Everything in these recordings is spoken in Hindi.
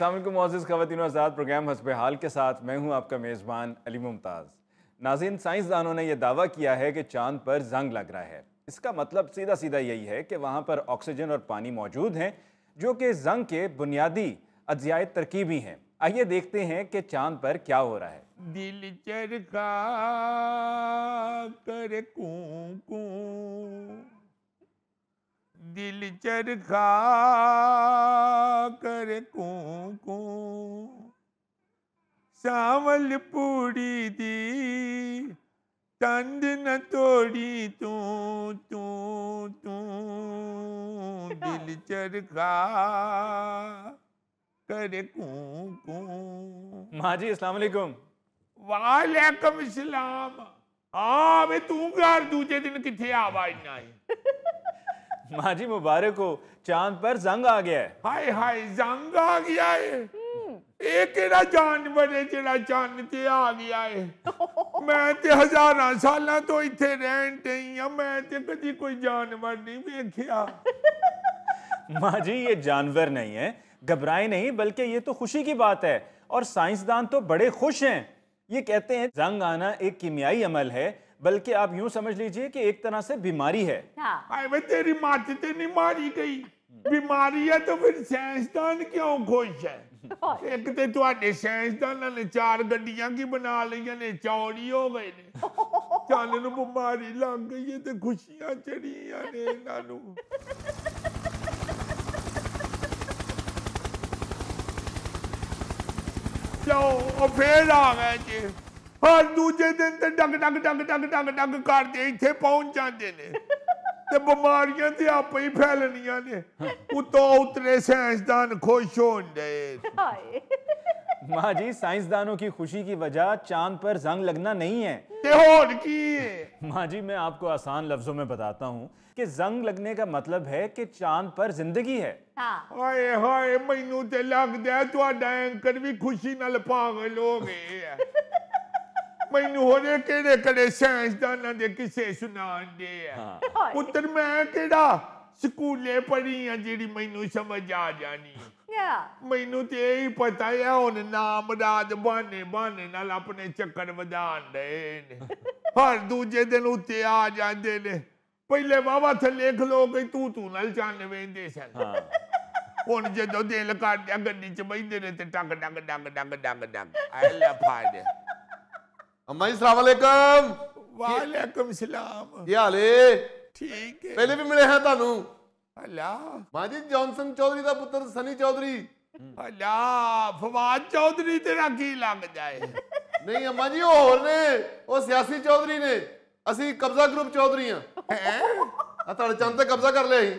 अस्सलाम वालेकुम मुअज़्ज़िज़ ख़वातीन व हज़रात, प्रोग्राम हस्बे हाल के साथ मैं हूं आपका मेज़बान अली मुमताज़। नाज़रीन, साइंसदानों ने यह दावा किया है कि चांद पर जंग लग रहा है। इसका मतलब सीधा सीधा यही है कि वहां पर ऑक्सीजन और पानी मौजूद हैं, जो कि जंग के बुनियादी अज्जाए तरकीबी हैं। आइए देखते हैं कि चांद पर क्या हो रहा है। दिल चरखा कर कूं कूं, दिल चरखा कर कूं कूं, सावल पूड़ी दी तंद न तोड़ी तू तू तू, दिल चरखा कर कूं कूं। माँ जी अस्सलाम वालेकुम। वालेकुम सलाम। हाँ वे तू घर दूजे दिन किथे आवाज ना आई। माँ जी मुबारक हो, चांद पर जंग आ गया है। हाय हाय जंग आ गया है। एक केड़ा जानवर है जेड़ा चंद ते आ गया है। मैं ते हजारां सालां तो इथे रहन डई हां, मैं ते कदी कोई जानवर नहीं वेखिया। माँ जी ये जानवर नहीं है, घबराए नहीं, बल्कि ये तो खुशी की बात है और साइंसदान तो बड़े खुश हैं। ये कहते हैं जंग आना एक कीमियाई अमल है, बल्कि आप यूं समझ लीजिए कि एक तरह से बीमारी है। हाय वे तेरी मत ते नहीं मारी गई। बीमारी है तो फिर साइंसदान क्यों खुश है? एक ते तुहाडे साइंसदानां ने 4 गड्डियां की बना लईयां ने, चौड़ी हो गए ने। चल नूं बीमारी लग गई है ते खुशियां चढ़ियां ने इन्हां नूं। लो ओ फिर आ गए जी। हर दूजे दिन ते डग डग डग डग डग डग करदे इत्थे पहुंच जांदे ने ते बीमारियां ते आपे ही फैलनियां ने। उतो उतरे साइंसदान खुश होंदे। माँ जी साइंसदानों की खुशी की वजह चांद पर जंग लगना नहीं है। ते होर की है? माँ जी मैं आपको आसान लफ्जों में बताता हूँ कि जंग लगने का मतलब है कि चांद पर जिंदगी है। हाय हाय मैनू ते लगदा है तुहाडा एंकर भी खुशी नाल पागल हो गए है। मैनू होरे केड़े केड़े साइंसदानां दे किस्से सुनांदे है। पुत्तर मैं केड़ा स्कूले पढ़ी हां जेड़ी मैनू समझ आ जानी। मैनू ते यही पता है हुण नाम राज बहाने बहाने नाल अपने चक्कर वधान दे ने। हर दूजे दिन उत्ते आ जांदे ने। पहले वावा थल्ले खलो के तू नाल चन्न वेंदे सन। हुण जदों दिल करदा गड्डी च बहिंदे ने ते टक टक टक टक टक टक आई लै फाड़। अम्मा जी अस्सलाम वालेकुम। वालेकुम सलाम। क्या हाल है? ठीक है। पहले भी मिले हैं तानू। अला मां जी जॉनसन चौधरी दा पुत्र सनी चौधरी। अला फवाद चौधरी तेरा की लग जाए? नहीं अम्मा जी वो होर ने, वो सियासी चौधरी ने, असी कब्जा ग्रुप चौधरी हां। आ तुहाडे चंद ते कब्जा कर लिया ही।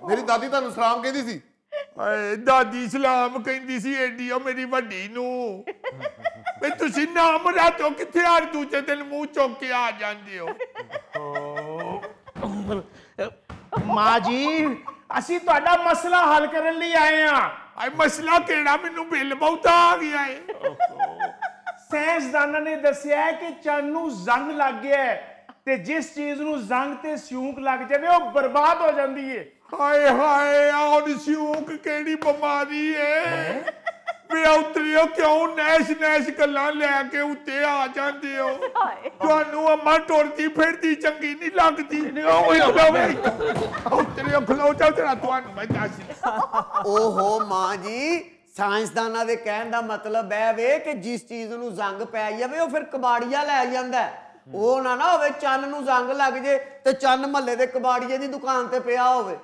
मेरी दादी तानू सलाम कहंदी सी। दादी सलाम कहंदी सी एडी ओ मेरी वड्डी नू। वे तुसी नाम रातो किथे हर दूजे दिन मुंह चुक के आ जांदे हो? माँ जी असी तुहाडा मसला हल करन लई आए हां। आई मसला केड़ा? मैनू बिल बहुत आ गया है। साइंसदानां ने दस्सिया है कि चंद नूं जंग लग गया है ते जिस चीज नूं जंग ते स्यूक लग जावे वो बर्बाद हो जांदी है। हाय हाय और स्यूक केड़ी बीमारी है? वे उतरियो क्यों नैश नैश गल्लां लैके उत्ते आ जांदे हो? तुहानू अम्मा टुरदी फिरदी चंगी नहीं लगदी? उतरियो खलो जाओ तेरा तुहानू मैं दस। ओहो मां जी साइंसदानां दे कहण दा मतलब है वे कि जिस चीज नूं जंग पै जावे वो फिर कबाड़िया लै जांदा है। ਉਹ ਨਾ ਹੋਵੇ ਚੰਨ ਨੂੰ ਜੰਗ ਲੱਗ ਜੇ ਤੇ ਚੰਨ ਮਹੱਲੇ ਦੇ ਕਬਾੜੀਏ ਦੀ ਦੁਕਾਨ ਤੇ ਪਿਆ ਹੋਵੇ।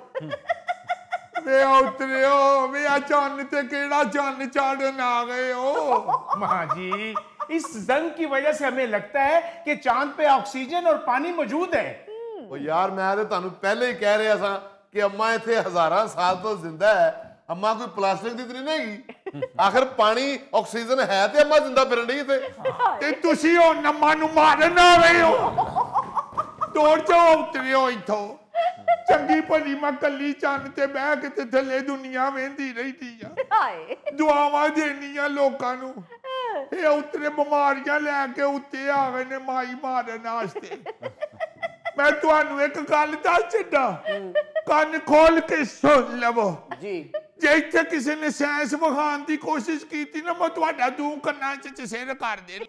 ਵੇ ਉਤਰਿਓ ਵੇ ਆ ਚੰਨ ਤੇ ਕਿਹੜਾ ਚੰਨ ਚਾੜਨ ਆ ਗਏ ਹੋ? माँ जी इस जंग की वजह से हमें लगता है कि चांद पे ऑक्सीजन और पानी मौजूद है। ओ यार मैं ते तानू पहले ही कह रहा सा कि अम्मा इत्थे हजारां साल तो जिंदा है। अम्मा कोई प्लास्टिक दी तो नहीं हैगी। आखिर पानी ऑक्सीजन है ते अम्मा जिंदा फिरन डी ते तुसी हुण अम्मा नू मारन आ रहे हो? दौड़ जाओ उतरियो इथों। चंगी भली मैं कली चंन ते बह के ते थल्ले दुनिया वेंदी रही आ। दुआवां देनियां लोकां नू। ये उतरे बीमारियां लैके उत्ते आ गए ने माई मारन वास्ते। मैं तुहानू एक गल दस छड्डा, कन्न खोल के सुन लवो जी। ਜੇ ਇੱਥੇ ਕਿਸੇ ਨੇ ਸਾਇੰਸ ਵਿਖਾਉਣ ਦੀ ਕੋਸ਼ਿਸ਼ ਕੀਤੀ ਨਾ ਮੈਂ ਤੁਹਾਡਾ ਦੂੰ ਕੰਨਾਂ 'ਚ ਚਸੇਰ ਕਰ ਦੇ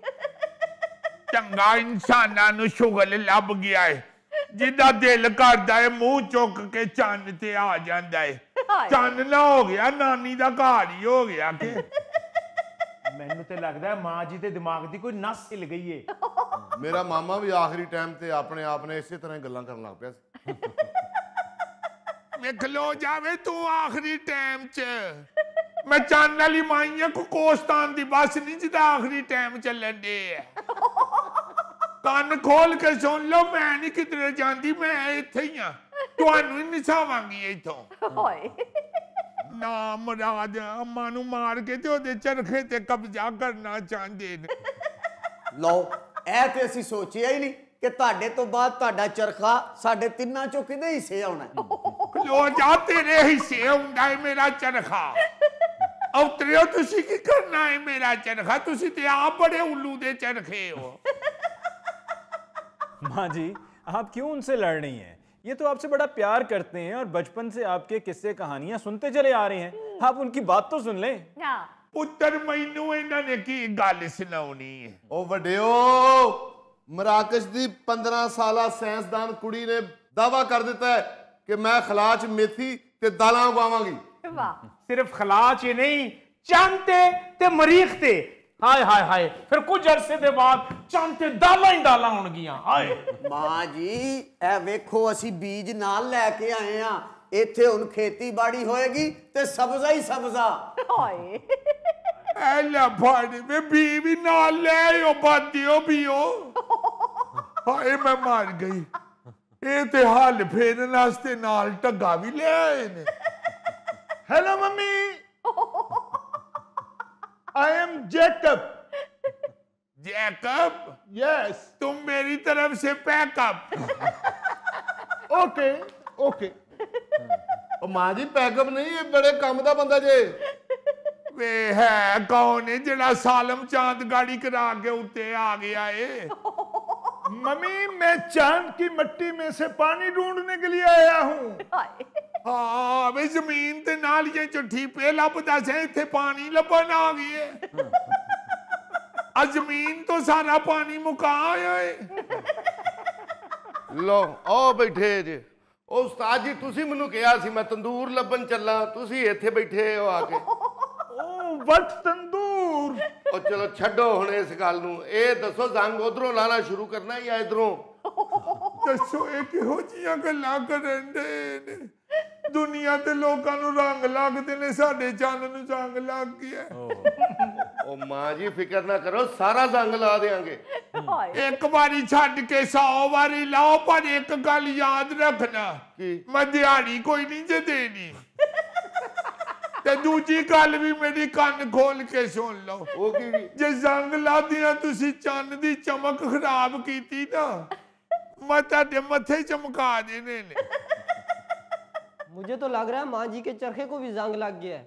ਚੰਗਾ ਇਨਸਾਨਾਂ ਨੂੰ ਸ਼ੁਗਲ ਲੱਭ ਗਿਆ ਹੈ ਜਿੱਦਾਂ ਦਿਲ ਕਰਦਾ ਹੈ ਮੂੰਹ ਚੁੱਕ ਕੇ ਚੰਨ ਤੇ ਆ ਜਾਂਦਾ ਹੈ ਚੰਨ ਨਾ ਹੋ ਗਿਆ ਨਾਨੀ ਦਾ ਘਰ ਹੀ ਹੋ ਗਿਆ ਕਿ ਮੈਨੂੰ ਤੇ ਲੱਗਦਾ ਮਾਂ ਜੀ ਦੇ ਦਿਮਾਗ ਦੀ ਕੋਈ ਨਸ ਹਿੱਲ ਗਈ ਏ ਮੇਰਾ ਮਾਮਾ ਵੀ ਆਖਰੀ ਟਾਈਮ ਤੇ ਆਪਣੇ ਆਪ ਨੇ ਇਸੇ ਤਰ੍ਹਾਂ ਹੀ ਗੱਲਾਂ ਕਰਨ ਲੱਗ ਪਿਆ ਸੀ ਵੇਖ ਲੋ ਜਾਵੇ ਤੂੰ ਆਖਰੀ ਟਾਈਮ 'ਚ ਮੈਂ ਚੰਨ ਵਾਲੀ ਮਾਈਆਂ ਕੋ ਕੋਸਤਾਨ ਦੀ ਬੱਸ ਨਹੀਂ ਜਿਹਦਾ ਆਖਰੀ ਟਾਈਮ ਚੱਲਣ ਦੇ ਆ ਕੰਨ ਖੋਲ ਕੇ ਸੁਣ ਲਓ ਮੈਂ ਨਹੀਂ ਕਿਧਰੇ ਜਾਂਦੀ ਮੈਂ ਇੱਥੇ ਹੀ ਆ ਤੁਹਾਨੂੰ ਹੀ ਨਿਸਾਵਾਂਗੀ ਇੱਥੋਂ ਹਾਏ ਨਾ ਮੁਰਾਦ ਅੰਮਾ ਨੂੰ ਮਾਰ ਕੇ ਤੇ ਉਹਦੇ ਚਰਖੇ ਤੇ ਕਬਜ਼ਾ ਕਰਨਾ ਚਾਹੁੰਦੇ ਨੇ ਲਓ ਇਹ ਤੇ ਅਸੀਂ ਸੋਚਿਆ ਹੀ ਨਹੀਂ ਕਿ ਤੁਹਾਡੇ ਤੋਂ ਬਾਅਦ ਤੁਹਾਡਾ ਚਰਖਾ ਸਾਡੇ ਤਿੰਨਾਂ ਚੋਂ ਕਿਹਦੇ ਹਿੱਸੇ ਆਉਣਾ ਲੋ ਜਾ ਤੇਰੇ ਹਿੱਸੇ ਹੁੰਦਾ ਹੈ ਮੇਰਾ ਚਰਖਾ ਉਤਰਿਓ ਤੁਸੀਂ ਕੀ ਕਰਨਾ ਹੈ ਮੇਰਾ चरखा ਤੁਸੀਂ ਤੇ ਆਪ बड़े उल्लू दे चरखे हो माँ जी आप क्यों उनसे लड़ रही हैं ये तो आपसे बड़ा प्यार करते हैं और बचपन से आपके किस्से कहानियां सुनते चले आ रहे हैं आप उनकी बात तो सुन लें हाँ ਪੁੱਤਰ ਮੈਨੂੰ ਇਹਨਾਂ ਨੇ ਕੀ ਗੱਲ ਸੁਣਾਉਣੀ ਹੈ ਉਹ ਵੱਡਿਓ ਮਰਾਕਸ਼ ਦੀ 15 ਸਾਲਾ ਸਾਇੰਸਦਾਨ ਕੁੜੀ ਨੇ ਦਾਵਾ ਕਰ ਦਿੱਤਾ ਹੈ ਕਿ ਮੈਂ ਖਲਾ 'ਚ ਮੇਥੀ ਤੇ ਦਾਲਾਂ ਉਗਾਵਾਂਗੀ वाह ਸਿਰਫ ਖਲਾ 'ਚ ਹੀ ਨਹੀਂ ਚੰਨ ਤੇ ਮਰੀਖ ਤੇ ਹਾਏ ਹਾਏ ਹਾਏ ਫਿਰ ਕੁਝ ਅਰਸੇ ਦੇ ਬਾਅਦ ਚੰਨ ਤੇ ਦਾਲਾਂ ਹੀ ਦਾਲਾਂ ਹੋਣਗੀਆਂ ਹਾਏ ਮਾਂ ਜੀ ਇਹ ਵੇਖੋ ਅਸੀਂ ਬੀਜ ਨਾਲ ਲੈ ਕੇ ਆਏ ਆ ਇੱਥੇ ਹੁਣ ਖੇਤੀਬਾੜੀ ਹੋਏਗੀ ਤੇ ਸਬਜ਼ਾ ਹੀ ਸਬਜ਼ਾ हाय ਐਲਾ ਫੜ ਵੇ ਬੀ ਵੀ ਨਾਲ ਲੈ ਆਓ ਬਾਦਿਓ ਪੀਓ ਹਾਏ ਮੈਂ ਮਰ ਗਈ ਇਹ ਤੇ ਹਾਲ ਫੇਰਨ ਵਾਸਤੇ ਨਾਲ ਢੱਗਾ ਵੀ ਲੈ ਆਏ ਨੇ hello mummy I am Jacob Jacob yes तुम मेरी तरफ से पैकअप ओके ओके ਉਹ ਮਾਂ ਜੀ ਪੈਕਅਪ ਨਹੀਂ ਇਹ ਬੜੇ ਕੰਮ ਦਾ ਬੰਦਾ ਜੇ वे है कौन है जड़ा सालम चांद गाड़ी करा के उत्ते आ गया है मम्मी मैं चांद की मिट्टी में से पानी ढूंढने के लिए आया हूँ हाय हाँ वे जमीन ते नालियां चिट्ठी पे लभदा से इत्थे पानी लभन आ गई है आ जमीन तो सारा पानी मुका होया है ਲੋ ਆਓ ਬੈਠੇ ਜੇ ਉਹ ਉਸਤਾਦ ਜੀ ਤੁਸੀਂ ਮੈਨੂੰ ਕਿਹਾ ਸੀ ਮੈਂ ਤੰਦੂਰ ਲੱਭਣ ਚੱਲਾਂ ਤੁਸੀਂ ਇੱਥੇ ਬੈਠੇ ਹੋ ਆ ਕੇ ओ वट तंदूर ਉਹ ਚਲੋ ਛੱਡੋ ਹੁਣ ਇਸ ਗੱਲ ਨੂੰ ਇਹ ਦੱਸੋ ਜ਼ੰਗ ਉਧਰੋਂ ਲਾਣਾ ਸ਼ੁਰੂ ਕਰਨਾ ਜਾਂ ਇਧਰੋਂ ਦੱਸੋ ਇਹ ਕਿਹੋ ਜੀਆਂ ਗੱਲਾਂ ਕਰਨ ਦੇ ਨੇ ਦੁਨੀਆ ਤੇ ਲੋਕਾਂ ਨੂੰ ਰੰਗ ਲੱਗਦੇ ਨੇ ਸਾਡੇ ਚੰਨ ਨੂੰ ਰੰਗ ਲੱਗ ਗਿਆ ਉਹ ਮਾਂ ਜੀ ਫਿਕਰ ਨਾ ਕਰੋ ਸਾਰਾ ਜ਼ੰਗ ਲਾ ਦੇਾਂਗੇ हाय ਇੱਕ ਵਾਰੀ ਛੱਡ ਕੇ 100 ਵਾਰੀ ਲਾਓ ਪਰ ਇੱਕ ਗੱਲ ਯਾਦ ਰੱਖਣਾ ਕੀ ਮੈਂ ਦਿਹਾੜੀ ਕੋਈ ਨਹੀਂ ਜੇ ਦੇਣੀ ਤੇ ਦੂਜੀ ਗੱਲ ਵੀ ਮੇਰੀ ਕੰਨ ਖੋਲ ਕੇ ਸੁਣ ਲਓ ਉਹ ਕੀ ਜੇ ਜ਼ੰਗ ਲਾਦੀਆਂ ਤੁਸੀਂ ਚੰਨ ਦੀ ਚਮਕ ਖਰਾਬ ਕੀਤੀ ਨਾ ਮੈਂ ਤੁਹਾਡੇ ਮੱਥੇ ਚਮਕਾ ਦੇਣੇ ਨੇ मुझे तो लग रहा है माँ जी के चरखे को भी जंग लग गया है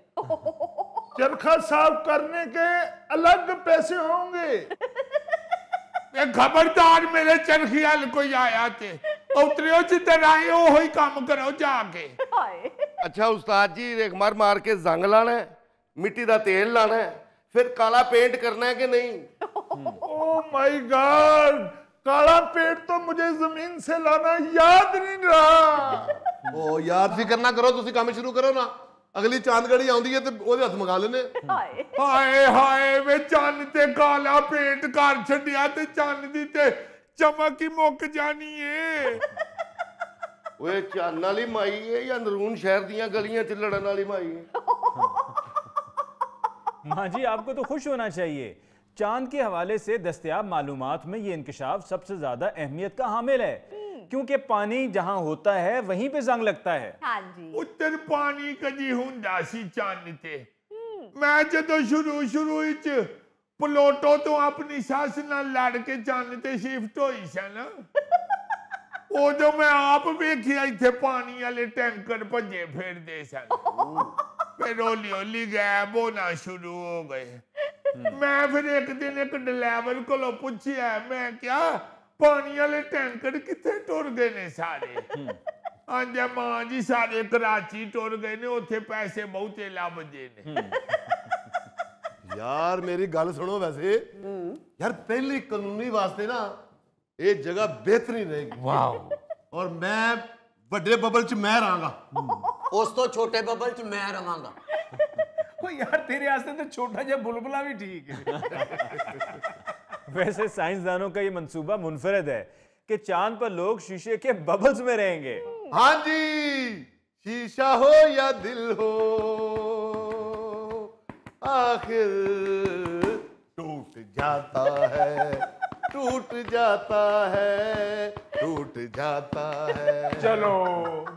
चरखा साफ करने के अलग पैसे होंगे ਇਹ ਖਬਰਦਾਰ ਮੇਰੇ ਚਰਖੀ ਵਾਲ ਕੋਈ ਆਇਆ ਤੇ ਉਤਰਿਓ ਜਿੱਧਰ ਆਏ ਉਹ ਹੀ ਕੰਮ ਕਰੋ ਜਾ ਕੇ हाय ਅੱਛਾ ਉਸਤਾਦ ਜੀ ਰੇਖ ਮਾਰ ਕੇ ਜ਼ੰਗ ਲਾਣਾ ਹੈ ਮਿੱਟੀ ਦਾ ਤੇਲ ਲਾਣਾ ਹੈ ਫਿਰ ਕਾਲਾ ਪੇਂਟ ਕਰਨਾ ਹੈ ਕਿ ਨਹੀਂ ओ माय गॉड काला पेट तो मुझे जमीन से लाना याद नहीं रहा ਉਹ ਯਾਦ ਫਿਕਰ ਨਾ ਕਰੋ ਤੁਸੀਂ ਕੰਮ ਸ਼ੁਰੂ ਕਰੋ ਨਾ ਅਗਲੀ ਚਾਂਦਗੜੀ ਆਉਂਦੀ ਹੈ ਤੇ ਉਹਦੇ ਹੱਥ ਮੰਗਾ ਲੈਨੇ हाय ਹਾਏ ਹਾਏ ਵੇ ਚੰਨ ਤੇ ਕਾਲਾ ਪੇਂਟ ਕਰ ਛੱਡਿਆ ਤੇ ਚੰਨ ਦੀ ਤੇ ਚਮਕ ਹੀ ਮੁੱਕ ਜਾਣੀ ਏ ਓਏ ਚੰਨ ਵਾਲੀ ਮਾਈ ਹੈ ਜਾਂ ਨਰੂਨ ਸ਼ਹਿਰ ਦੀਆਂ ਗਲੀਆਂ 'ਚ ਲੜਨ ਵਾਲੀ ਮਾਈ ਹੈ माँ जी आपको तो खुश होना चाहिए चांद के हवाले से दस्तयाब मालूमात में ये इंकशाफ सबसे ज्यादा अहमियत का हामिल है क्योंकि पानी जहां होता है वहीं पे जंग लगता है हाँ जी ਉੱਤਰ ਪਾਣੀ ਕਦੀ ਹੁੰਦਾ ਸੀ ਚੰਨ ਤੇ ਮੈਂ ਜਦੋਂ ਸ਼ੁਰੂ ਵਿੱਚ ਪਲੋਟੋ ਤੋਂ ਆਪਣੀ ਸੱਸ ਨਾਲ ਲੜ ਕੇ ਚੰਨ ਤੇ ਸ਼ਿਫਟ ਹੋਈ ਸੀ ਨਾ ਉਦੋਂ ਮੈਂ ਆਪ ਵੇਖਿਆ ਇੱਥੇ ਪਾਣੀ ਵਾਲੇ ਟੈਂਕਰ ਭੱਜੇ ਫਿਰਦੇ ਸਨ ਫਿਰ ਹੌਲੀ ਗਾਇਬ ਹੋਣਾ ਸ਼ੁਰੂ ਹੋ ਗਏ ਮੈਂ ਫਿਰ ਇੱਕ ਦਿਨ ਇੱਕ ਡਰਾਈਵਰ ਕੋਲੋਂ ਪੁੱਛਿਆ ਮੈਂ ਕਿਹਾ ਪਾਣੀ ਵਾਲੇ ਟੈਂਕਰ ਕਿੱਥੇ ਟੁਰ ਗਏ ਨੇ ਸਾਰੇ आंदे मां जी सारे कराची टुर गए ने, उत्थे पैसे बहुते लभदे ने। यार मेरी गल सुनो, वैसे यार पहली कानूनी वास्ते ना ये जगह बेहतरीन रहेगी। वाह। और मैं बड़े बबल च मैं रहांगा, उस तो छोटे बबल च मैं रवांगा। ओ यार तेरे वास्ते तो छोटा जिहा बुलबुला भी ठीक है। वैसे साइंसदानों का ये मंसूबा मुनफरद है कि चांद पर लोग शीशे के बबल्स में रहेंगे। हाँ जी, शीशा हो या दिल हो, आखिर टूट जाता है, टूट जाता है, टूट जाता है। चलो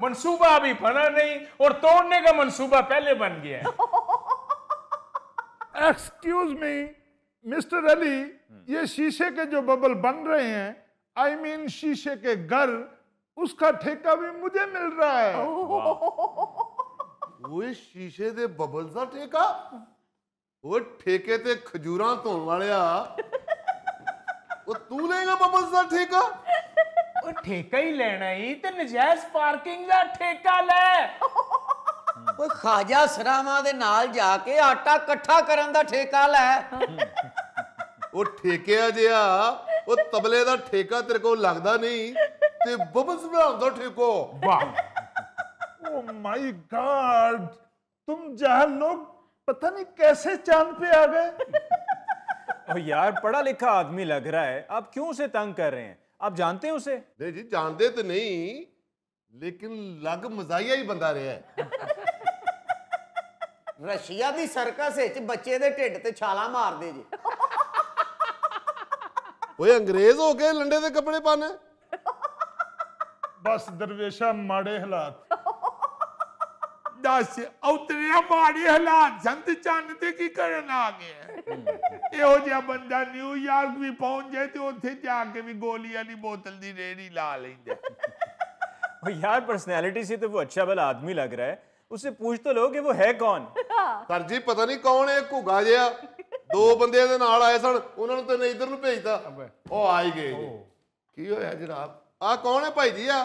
मंसूबा अभी बना नहीं और तोड़ने का मंसूबा पहले बन गया है। एक्सक्यूज मी मिस्टर अली, ये शीशे के जो बबल बन रहे हैं, आई मीन शीशे के घर, उसका ठेका भी मुझे मिल रहा है। वो शीशे दे बबल्स दा ठेका? वो ठेके ते खजूरां धोण वालिया, वो तू लेगा बबल्स दा ठेका? ओ ठेका ही लेना ही ते नजायज पार्किंग दा ठेका ले। ओए खाजा सरावां दे नाल जाके आटा इकट्ठा करन दा ठेका ले। वो ठेकिया जिहा, वो तबले दा ठेका तेरे को लगदा नहीं ते बबल्स बनाउण दा ठेको। वाह। ओ माय गॉड, तुम जाहल लोग पता नहीं कैसे चांद पे आ गए। और यार पढ़ा लिखा आदमी लग रहा है, आप क्यों उसे तंग कर रहे हैं? आप जानते हैं उसे? नहीं जी, जानते तो नहीं, लेकिन लग मजाहिया ही बंदा रहा है। रशिया दी सर्कस विच बच्चे दे ढिड ते छाला मारदे जी। ओए अंग्रेज हो के लंडे दे कपड़े पाने। बस दरवेशा माड़े हालात। दस उतरिया माड़े हालात संत चंद ते की करन आ गए। ਇਹੋ ਜਿਹਾ ਬੰਦਾ ਨਿਊਯਾਰਕ ਵੀ ਪਹੁੰਚ ਜਾਏ ਤੇ ਉੱਥੇ ਜਾ ਕੇ ਵੀ ਗੋਲੀ ਵਾਲੀ बोतल ਦੀ रेड़ी ला लेंगे। और यार पर्सनैलिटी से तो वो अच्छा भला आदमी लग रहा है, उससे पूछ तो लो कि वो है कौन। सर जी पता नहीं कौन है, घुगा जिहा दो बंदे दे नाल आए सन, उन्होंने तो नहीं इधर नु भेजता, ओ आ ही गए जी। की होया जनाब? आ कौन है भाई जी? आ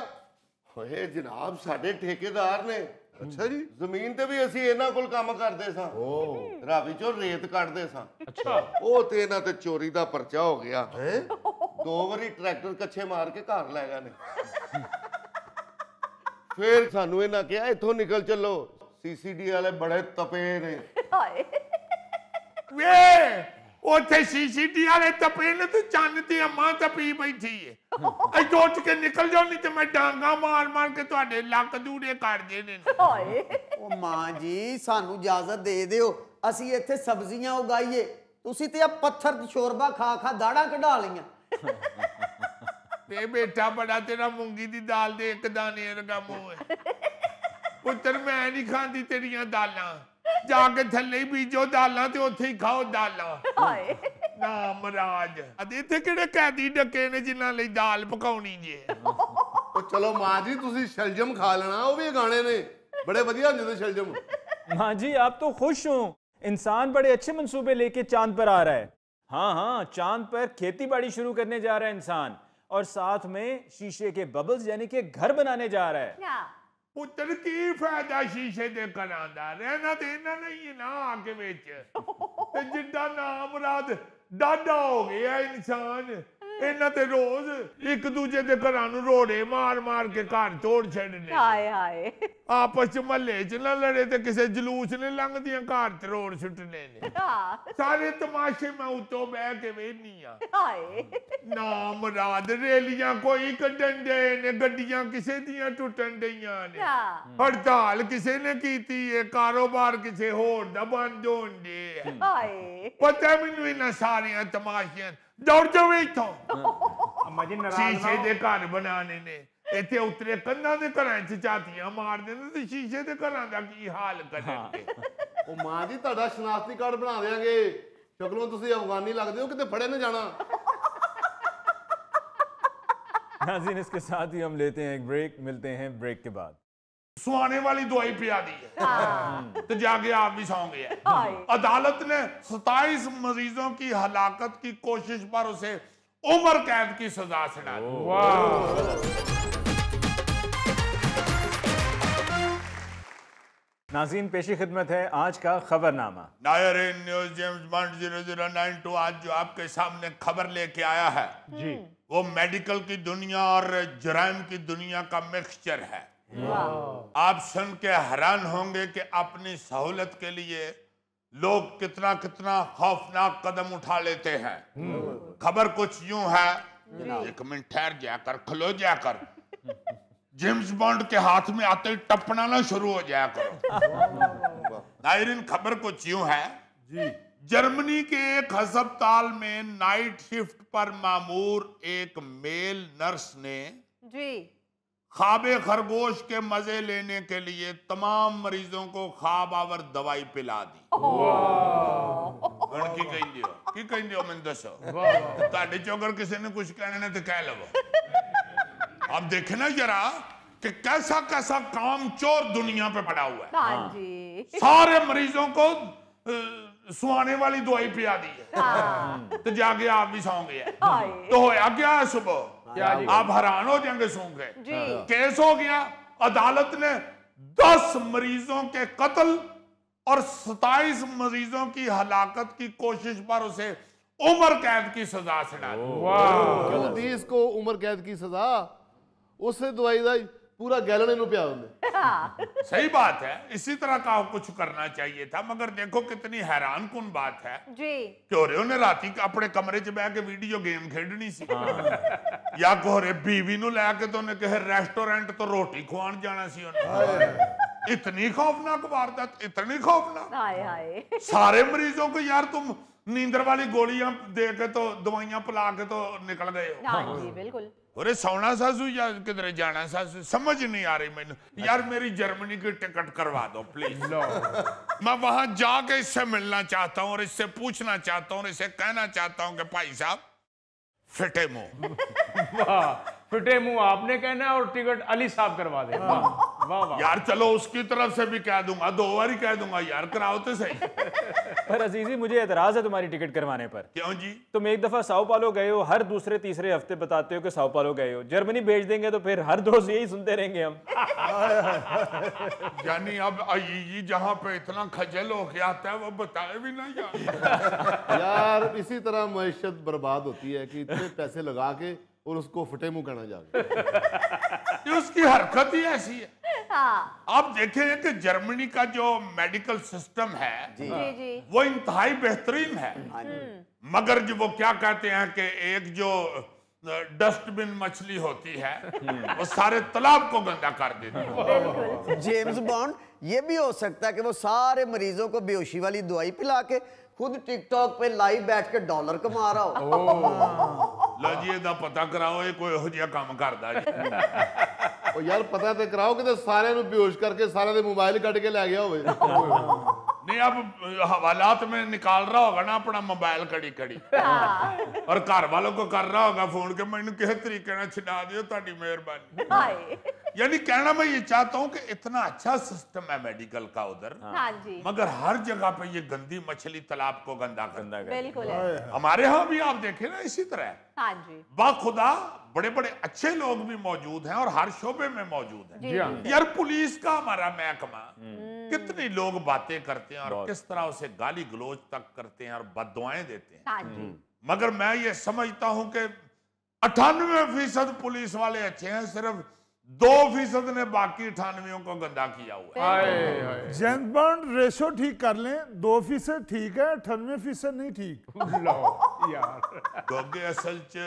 होए जनाब साडे ठेकेदार ने। अच्छा जी। ਜ਼ਮੀਨ ਤੇ ਵੀ ਅਸੀਂ ਇਹਨਾਂ ਕੋਲ ਕੰਮ ਕਰਦੇ ਸਾਂ। ਰਾਵੀ ਚੋਂ ਰੇਤ ਕੱਢਦੇ ਸਾਂ। ਅੱਛਾ। ਉਹ ਤੇ ਇਹਨਾਂ ਤੇ ਚੋਰੀ ਦਾ ਪਰਚਾ ਹੋ ਗਿਆ। ਹੈ 2 ਵਾਰੀ ਟਰੈਕਟਰ ਕੱਛੇ ਮਾਰ ਕੇ ਘਰ ਲੈ ਗਏ ਨੇ। ਫਿਰ ਸਾਨੂੰ ਇਹਨਾਂ ਕਿਹਾ ਇੱਥੋਂ ਨਿਕਲ ਚੱਲੋ, ਸੀਸੀਡੀ ਵਾਲੇ ਬੜੇ ਤਪੇ ਨੇ। ਹਾਏ ਵੇ ਉੱਥੇ ਸੀਸੀਡੀ ਵਾਲੇ ਤਪੇ ਨੇ ਤੇ ਚੰਨ ਤੇ ਅੰਮਾ ਤਪੀ ਬੈਠੀ ਏ। ਇੱਥੋਂ ਉੱਠ ਕੇ ਨਿਕਲ ਜਾਓ, ਨਹੀਂ ਤੇ ਮੈਂ ਡਾਂਗਾ ਮਾਰ ਮਾਰ ਕੇ ਤੁਹਾਡੇ ਲੱਕ ਦੂੜੇ ਕਰ ਦੇਣੇ ਨੇ। ਹਾਏ ਉਹ ਮਾਂ ਜੀ ਸਾਨੂੰ ਇਜਾਜ਼ਤ ਦੇ ਦਿਓ, ਅਸੀਂ ਇੱਥੇ ਸਬਜ਼ੀਆਂ ਉਗਾਈਏ। ਤੁਸੀਂ ਤੇ ਆ ਪੱਥਰ ਦੀ ਸ਼ੋਰਬਾ ਖਾ ਖਾ ਦਾੜਾਂ ਕਢਾ ਲਈਆਂ। ਤੇ ਬੇਟਾ ਬੜਾ ਤੇਰਾ ਮੂੰਗੀ ਦੀ ਦਾਲ ਦੇ ਇੱਕ ਦਾਣੇ ਵਰਗਾ ਮੂੰਹ ਹੈ। ਪੁੱਤਰ ਮੈਂ ਨਹੀਂ ਖਾਂਦੀ ਤੇਰੀਆਂ ਦਾਲਾਂ, ਜਾ ਕੇ ਥੱਲੇ ਹੀ ਬੀਜੋ ਦਾਲਾਂ ਤੇ ਉੱਥੇ ਹੀ ਖਾਓ ਦਾਲਾਂ। ਹਾਏ ਨਾ ਮਹਾਰਾਜ, ਅਦੇ ਇੱਥੇ ਕਿਹੜੇ ਕੈਦੀ ਡੱਕੇ ਨੇ ਜਿਨ੍ਹਾਂ ਲਈ ਦਾਲ ਪਕਾਉਣੀ ਜੇ। ਉਹ ਚਲੋ ਮਾਂ ਜੀ ਤੁਸੀਂ ਸ਼ਲਜਮ ਖਾ ਲੈਣਾ, ਉਹ ਵੀ ਗਾਣੇ ਨੇ बड़े वधिया होंदे ने शलजम। माँ जी आप तो खुश हो, इंसान बड़े अच्छे मंसूबे लेके चांद पर आ रहा है। हाँ हाँ, चांद पर खेती बाड़ी शुरू करने जा रहा है इंसान, और साथ में शीशे के बबल्स यानी कि घर बनाने जा रहा है। पुत्र की फायदा शीशे दे घरां दा, रहना ते इन्हां ने ही ना आके विच ते जिड्डा नाम रात डाडा हो गया इंसान। इन्हां ते रोज एक दूजे दे घरां नूं रोड़े मार मार के घर तोड़ छड़ने। हाय हाय, आपस च महल्ले च ना लड़े ते किसे जलूस ने लंघ दियां घर ते रोड़ सुट्टने ने। सारे तमाशे मैं उत्तों बह के वेखनी आ। हाय ना मुराद, रेलियां कोई कड्डन दे ने, गड्डियां किसे दियां टुटन डईयां ने, हड़ताल किसे ने कीती है, कारोबार किसे होर दा बंद होण दे। हाय पता मैनूं इन्हां सारियां तमाशियां दौड़ जाओ इत्थों। अम्मा जी नाराज शीशे दे घर बनाने ने, इत्थे उतरे कंधां दे घरां च झातियां मारदे ने ते शीशे दे घरां दा की हाल करनगे। ओ मां जी ਤੁਹਾਡਾ ਸ਼ਨਾਖਤੀ ਕਾਰਡ ਬਣਾ ਦੇਾਂਗੇ, ਸ਼ਕਲੋਂ ਤੁਸੀਂ ਅਫਗਾਨੀ लगते हो, किते फड़े न जाना। नाज़रीन इसके साथ ही हम लेते हैं एक ब्रेक, मिलते हैं ब्रेक के बाद। सुहाने वाली दवाई पिया दी है तो जाके आप भी सौ गए। अदालत ने 27 मरीजों की हलाकत की कोशिश पर उसे उम्र कैद की सजा सुना दी। नाज़रीन, पेशी खिदमत है आज का खबरनामा। नायरीन, न्यूज जेम्स बॉन्ड 0092 आज जो आपके सामने खबर लेके आया है जी वो मेडिकल की दुनिया और जराइम की दुनिया का मिक्सचर है। आप सुन के हैरान होंगे कि अपनी सहूलत के लिए लोग कितना कितना खौफनाक कदम उठा लेते हैं। खबर कुछ यूं है, एक मिनट ठहर जाकर, खलो जाकर, जेम्स बॉन्ड के हाथ में आते ही टपना ना शुरू हो जाया करो। नायरीन, खबर कुछ यूं है जी, जर्मनी के एक अस्पताल में नाइट शिफ्ट पर मामूर एक मेल नर्स ने जी ख्वाबे खरगोश के मजे लेने के लिए तमाम मरीजों को ख्वाब आवर दवाई पिला दी। की कहंदे हो मैंने दसो, ताड़े चो अगर किसी ने कुछ कहना ने तो कह लो। अब देखे ना जरा कि कैसा कैसा काम चोर दुनिया पे पड़ा हुआ है। हाँ जी। सारे मरीजों को सुहाने वाली दवाई पिला दी है। तो जाके आप भी सौ गए। तो होया क्या है सुबह, आप हैरान हो जाएंगे सुन के। केस हो गया, अदालत ने 10 मरीजों के कत्ल और 27 मरीजों की हलाकत की कोशिश पर उसे उम्र कैद की सजा सुना दी। क्यों दी इसको उम्र कैद की सजा? उससे दवाई दा पूरा गैलन इन्हों पिया उन्हें। सही बात है, इसी तरह का कुछ करना चाहिए था। मगर देखो कितनी हैरान कुन बात है जी कि होरे ने राती अपने कमरे च बह के वीडियो गेम खेडनी सी या कोरे बीवी नु लैके तो उन्हें कहे रेस्टोरेंट तो रोटी खुआन जाना सी उन्हें। इतनी खौफनाक वारदात, इतनी खौफनाक। हाय हाय। सारे मरीजों को यार तुम नींदर वाली गोलियां दे के तो दवाइयां पिला के तो निकल गए हो। हाँ जी बिल्कुल। अरे सोना सासू या किधर जाना सासू, समझ नहीं आ रही मैंने। यार मेरी जर्मनी की टिकट करवा दो प्लीज। मैं वहां जाके इससे मिलना चाहता हूँ और इससे पूछना चाहता हूँ और इसे कहना चाहता हूँ कि भाई साहब फिटे मुंह। वाह, फिटे मुंह आपने कहना है और टिकट अली साहब करवा दे। वाह वाह वाह। यार चलो उसकी तरफ से भी कह दूंगा, 2 बार ही कह दूंगा यार, कराओ तो सही। पर अजीजी, मुझे एतराज है तुम्हारी टिकट करवाने पर। क्यों जी? तुम एक दफा साओ पालो गए हो, हर दूसरे तीसरे हफ्ते बताते हो कि साओ पालो गए हो। जर्मनी भेज देंगे तो फिर हर रोज यही सुनते रहेंगे हम। यानी अब ये जहां पे इतना खजल हो गया आता है वो बताए भी ना यार। यार इसी तरह मैशत बर्बाद होती है कि इतने पैसे लगा के और उसको फटे मुंह कहना जाके। ये उसकी हरकत ही ऐसी है। हाँ आप देखें कि जर्मनी का जो मेडिकल सिस्टम है जी जी वो इंतहाई बेहतरीन है। मगर जो वो क्या कहते हैं कि एक जो डस्टबिन मछली होती है वो सारे तालाब को गंदा कर देती है। बिल्कुल। जेम्स बॉन्ड, ये भी हो सकता है कि वो सारे मरीजों को बेहोशी वाली दवाई पिला के खुद टिकटॉक पे लाइव बैठ के डॉलर कमा रहा हो। लो जी ਇਹਦਾ पता कराओ ये कोई ਇਹੋ ਜਿਹਾ ਕੰਮ ਕਰਦਾ ਜੀ। ਉਹ ਯਾਰ ਪਤਾ ਤੇ ਕਰਾਓ ਕਿ ਸਾਰਿਆਂ ਨੂੰ ਬੇਹੋਸ਼ ਕਰਕੇ ਸਾਰਿਆਂ ਦੇ ਮੋਬਾਈਲ ਕੱਢ ਕੇ ਲੈ ਗਿਆ ਹੋਵੇ। नहीं अब हवालात में निकाल रहा होगा ना अपना मोबाइल कड़ी कड़ी और घर वालों को कर रहा होगा फोन के मैंने किस तरीके ना छिड़ा दियो, ताड़ी मेहरबानी। हाय। यानी कहना मैं ये चाहता हूँ कि इतना अच्छा सिस्टम है मेडिकल का उधर, हाँ जी मगर हर जगह पे ये गंदी मछली तालाब को गंदा करता है। बिल्कुल है। हमारे यहाँ भी आप देखें ना इसी तरह हाँ जी बाखुदा बड़े बड़े अच्छे लोग भी मौजूद हैं और हर शोबे में मौजूद हैं। जी हाँ। यार पुलिस का हमारा महकमा कितनी लोग बातें करते हैं और किस तरह उसे गाली गलोच तक करते हैं और बददुआएं देते हैं। हाँ जी मगर मैं ये समझता हूं कि 98% पुलिस वाले अच्छे हैं, सिर्फ 2% ने बाकी 98 को गंदा किया हुआ है। जेम्स बॉन्ड रेशो ठीक कर लें, 2% ठीक है, 98% नहीं ठीक। यार क्योंकि असल च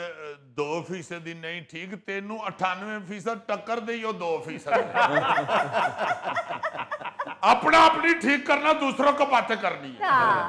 2% ही नहीं ठीक, तेनू 98% टक्कर दे 2%। अपना अपनी ठीक करना, दूसरों को बातें करनी है। हाँ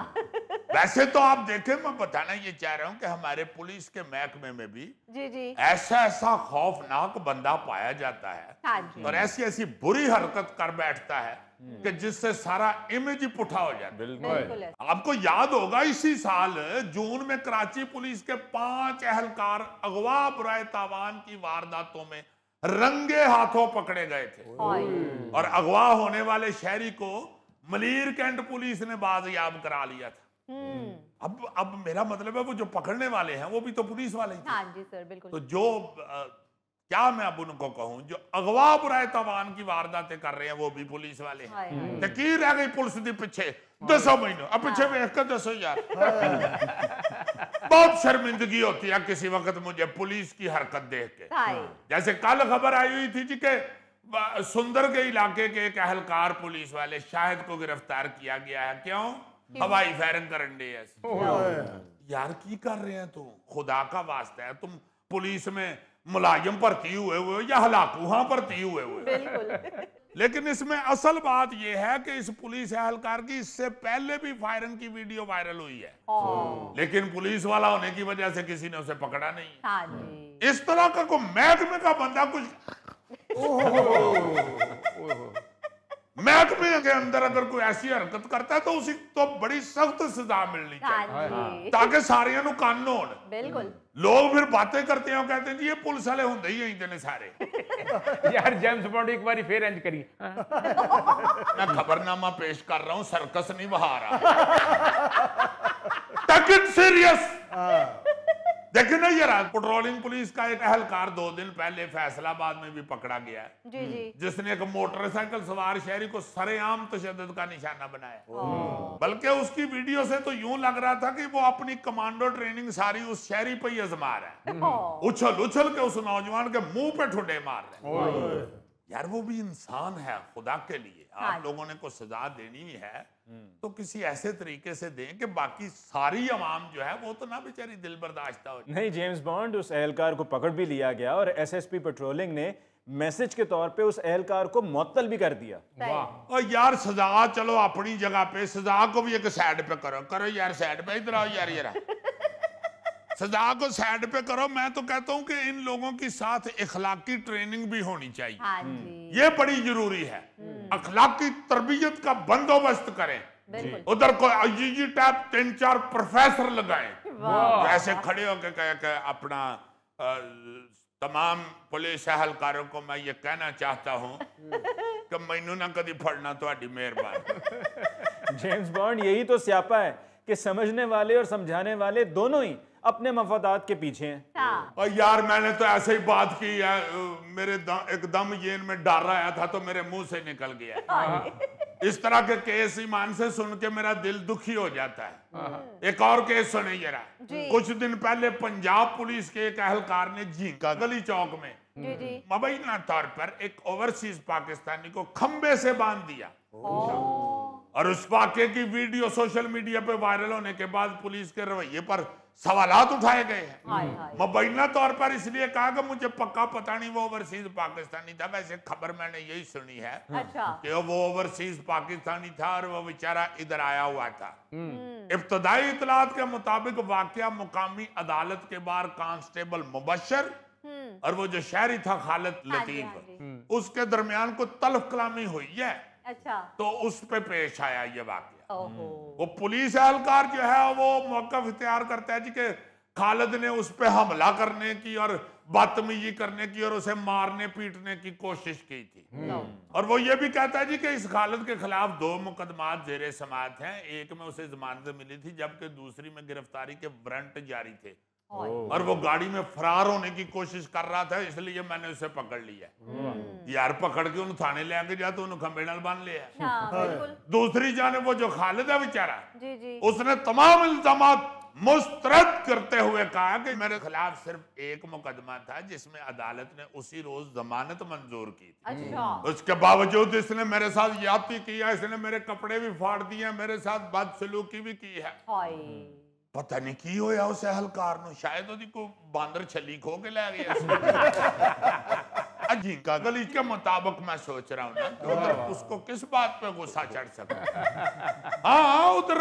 वैसे तो आप देखें, मैं बताना ये चाह रहा हूं कि हमारे पुलिस के महकमे में भी जी जी ऐसा ऐसा खौफनाक बंदा पाया जाता है हाँ जी और ऐसी ऐसी बुरी हरकत कर बैठता है कि जिससे सारा इमेज ही पुठा हो जाता है। बिल्कुल है। आपको याद होगा इसी साल जून में कराची पुलिस के 5 अहलकार अगवा बुराए तावान की वारदातों में रंगे हाथों पकड़े गए थे हाय। और अगवा होने वाले शहरी को मलीर कैंट पुलिस ने बाजियाब करा लिया था। अब मेरा मतलब है वो जो पकड़ने वाले हैं वो भी तो पुलिस वाले ही थे। हाँ जी सर बिल्कुल। तो जो क्या मैं अब उनको कहूं जो अगवा बुराए तवान की वारदातें कर रहे हैं वो भी पुलिस वाले हैं। तो की रह गई पुलिस दी पिछे 200 महीनों अब पीछे वेख कर 200 यार। बहुत शर्मिंदगी होती है किसी वक्त मुझे पुलिस की हरकत देख के। जैसे कल खबर आई हुई थी जी के सुंदर के इलाके के एक अहलकार पुलिस वाले शाहिद को गिरफ्तार किया गया है। क्यों? हवाई फायरिंग करन दे यार की कर रहे हैं तुम? खुदा का वास्ता है तुम पुलिस में मुलाजिम भर्ती हुए हुए या हलाकू हाँ भर्ती हुए हुए। लेकिन इसमें असल बात यह है कि इस पुलिस एहलकार की इससे पहले भी फायरिंग की वीडियो वायरल हुई है, लेकिन पुलिस वाला होने की वजह से किसी ने उसे पकड़ा नहीं। इस तरह का कोई महकमे का बंदा कुछ महकमे के अंदर अगर कोई ऐसी हरकत करता है तो उसी तो बड़ी सख्त सजा मिलनी चाहिए ताकि सारियां नु कानून होण। बिल्कुल। लोग फिर बातें करते हैं कहते हैं जी ये पुलिस वाले होंदे ही इतने सारे। यार जेम्स बॉन्ड एक बार फिर इंज करी। मैं खबरनामा पेश कर रहा हूं, सर्कस नहीं बहा रहा। Take it serious. देखे ना यार पेट्रोलिंग पुलिस का एक अहलकार 2 दिन पहले फैसलाबाद में भी पकड़ा गया है जी जी। जिसने एक मोटरसाइकिल सवार शहरी को सरेआम तशद्दुद का निशाना बनाया। बल्कि उसकी वीडियो से तो यूं लग रहा था कि वो अपनी कमांडो ट्रेनिंग सारी उस शहरी पे ही आजमा रहा है। उछल उछल के उस नौजवान के मुंह पे ठुड्डे मार रहे हैं। यार वो भी इंसान है खुदा के लिए। आप लोगों ने को सजा देनी है तो किसी ऐसे तरीके से दें कि बाकी सारी अवाम जो है वो तो ना बेचारी दिल बर्दाश्त हो। नहीं, जेम्स बॉन्ड उस एहलकार को पकड़ भी लिया गया और एसएसपी पेट्रोलिंग ने मैसेज के तौर पे उस एहलकार को मुअत्तल भी कर दिया। वाह। और यार सजा चलो अपनी जगह पे, सजा को भी एक साइड पे करो यार, साइड पे इधर आओ यार सजा को साइड पे करो। मैं तो कहता हूं कि इन लोगों की साथ इखलाकी ट्रेनिंग भी होनी चाहिए। ये बड़ी जरूरी है। अखलाकी तरबियत का बंदोबस्त करें। उधर को आईजी टैप 3-4 प्रोफेसर लगाएं, ऐसे खड़े होकर अपना तमाम पुलिस एहलकारों को मैं ये कहना चाहता हूं कि मैनू ना कभी फड़ना, तो मेहरबानी। जेम्स बॉन्ड यही तो स्यापा है कि समझने वाले और समझाने वाले दोनों ही अपने मफादात के पीछे हैं। और यार मैंने तो ऐसे ही बात की है, मेरे एकदम ये में डर आया था तो मेरे मुंह से निकल गया। इस तरह के केस ईमान से सुन के मेरा दिल दुखी हो जाता है। एक और केस सुने जरा। कुछ दिन पहले पंजाब पुलिस के एक एहलकार ने झींका गली चौक में मुबैना तौर पर एक ओवरसीज पाकिस्तानी को खंबे से बांध दिया और उस वाक़े की वीडियो सोशल मीडिया पे वायरल होने के बाद पुलिस के रवैये पर सवालात उठाए गए हैं। मुबैना तौर पर इसलिए कहा कि मुझे पक्का पता नहीं वो ओवरसीज पाकिस्तानी था। वैसे खबर मैंने यही सुनी है कि वो ओवरसीज पाकिस्तानी था और वो बेचारा इधर आया हुआ था। इब्तदाई इतलात के मुताबिक वाकया मुकामी अदालत के बाहर कांस्टेबल मुबशर और वो जो शहरी था खालिद लतीफ, उसके दरमियान को तल्ख कलामी हुई है। तो उस पे पेश आया ये वाकया। वो पुलिस एहलकार जो है वो मौका इख्तियार करता है जी कि खालिद ने उस पे हमला करने की और बदतमीजी करने की और उसे मारने पीटने की कोशिश की थी। और वो ये भी कहता है जी कि इस खालिद के खिलाफ 2 मुकदमात जेरे समाअत हैं। एक में उसे जमानत मिली थी जबकि दूसरी में गिरफ्तारी के वारंट जारी थे और वो गाड़ी में फरार होने की कोशिश कर रहा था, इसलिए मैंने उसे पकड़ लिया। यार पकड़ के उन्हें थाने ले आके जा तो उन्हें खंबे नाल बांध लिया। दूसरी जाने वो जो खालिद है बेचारा, उसने तमाम इल्जामात मुस्तरद करते हुए कहा कि मेरे खिलाफ सिर्फ एक मुकदमा था जिसमें अदालत ने उसी रोज जमानत मंजूर की थी। उसके बावजूद इसने मेरे साथ ज्यादती किया, इसने मेरे कपड़े भी फाड़ दिए, मेरे साथ बदसलूकी भी की है। पता नहीं की होया उस एहलकार नु, शायद ओदी को बांदर छली खो के ले गया। झींका गली के मुताबिक मैं सोच रहा हूँ ना कि उधर उसको किस बात पे गुस्सा चढ़ सकता। हाँ उधर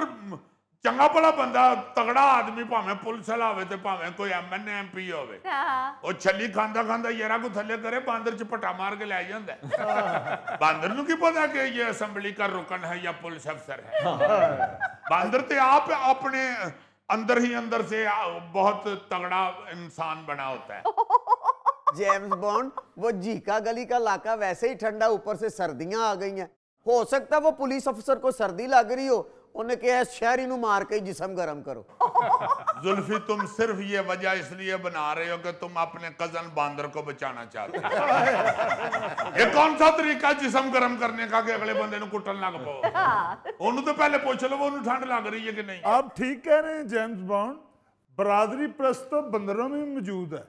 चंगा भला बंदा तगड़ा आदमी भावे पुलिस वाला होवे ते भावे कोई MN MP होवे, वो छली खांदा खांदा येरा को थले करे बांदर चपटा मार के ले जांदा है। बांदर नु की पता कि ये असेंबली का रुकन है या पुलिस अफसर है। बांदर ते आप अपने अंदर ही अंदर से बहुत तगड़ा इंसान बना होता है। जेम्स बॉन्ड, वो झीका गली का इलाका वैसे ही ठंडा, ऊपर से सर्दियां आ गई हैं। हो सकता है वो पुलिस अफसर को सर्दी लग रही हो, उन्हें कहा शहरी नू मार के जिस्म गर्म करो। जुल्फी तुम सिर्फ ये वजह इसलिए बना रहे हो कि तुम अपने कजन बांदर को बचाना चाहते हो। ये कौन सा तरीका जिस्म गर्म करने का कि अगले बंदे को कुटन लग पाओ? उन्हें तो पहले पूछ लो वो ठंड लग रही है कि नहीं। आप ठीक कह रहे हैं जेम्स बॉन्ड, बरादरी प्रस्त तो बंदरों में मौजूद है।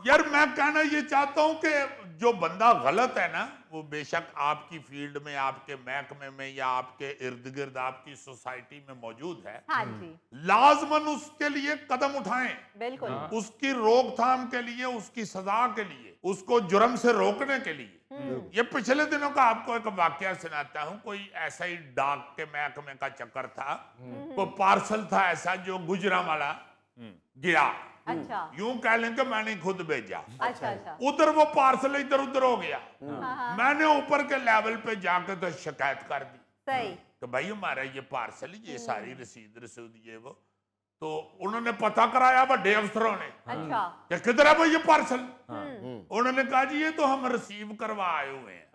यार मैं कहना ये चाहता हूं कि जो बंदा गलत है ना, वो बेशक आपकी फील्ड में, आपके महकमे में या आपके इर्द गिर्द आपकी सोसाइटी में मौजूद है, हाँ जी, लाजमन उसके लिए कदम उठाएं, बिल्कुल। उसकी रोकथाम के लिए, उसकी सजा के लिए, उसको जुर्म से रोकने के लिए। ये पिछले दिनों का आपको एक वाकया सुनाता हूं। कोई ऐसा ही डाक के महकमे का चक्कर था, कोई पार्सल था ऐसा जो गुजरांवाला गया, अच्छा यूं कह लें कि मैंने खुद भेजा। अच्छा अच्छा, उधर वो पार्सल इधर उधर हो गया। मैंने ऊपर के लेवल पे जाकर तो शिकायत कर दी सही। कि भाई हमारा ये पार्सल, ये सारी रसीद ये वो। तो उन्होंने पता कराया बड़े अफसरों ने अच्छा, कि किधर है भाई ये पार्सल। उन्होंने कहा जी ये तो हम रिसीव करवा आए हुए हैं।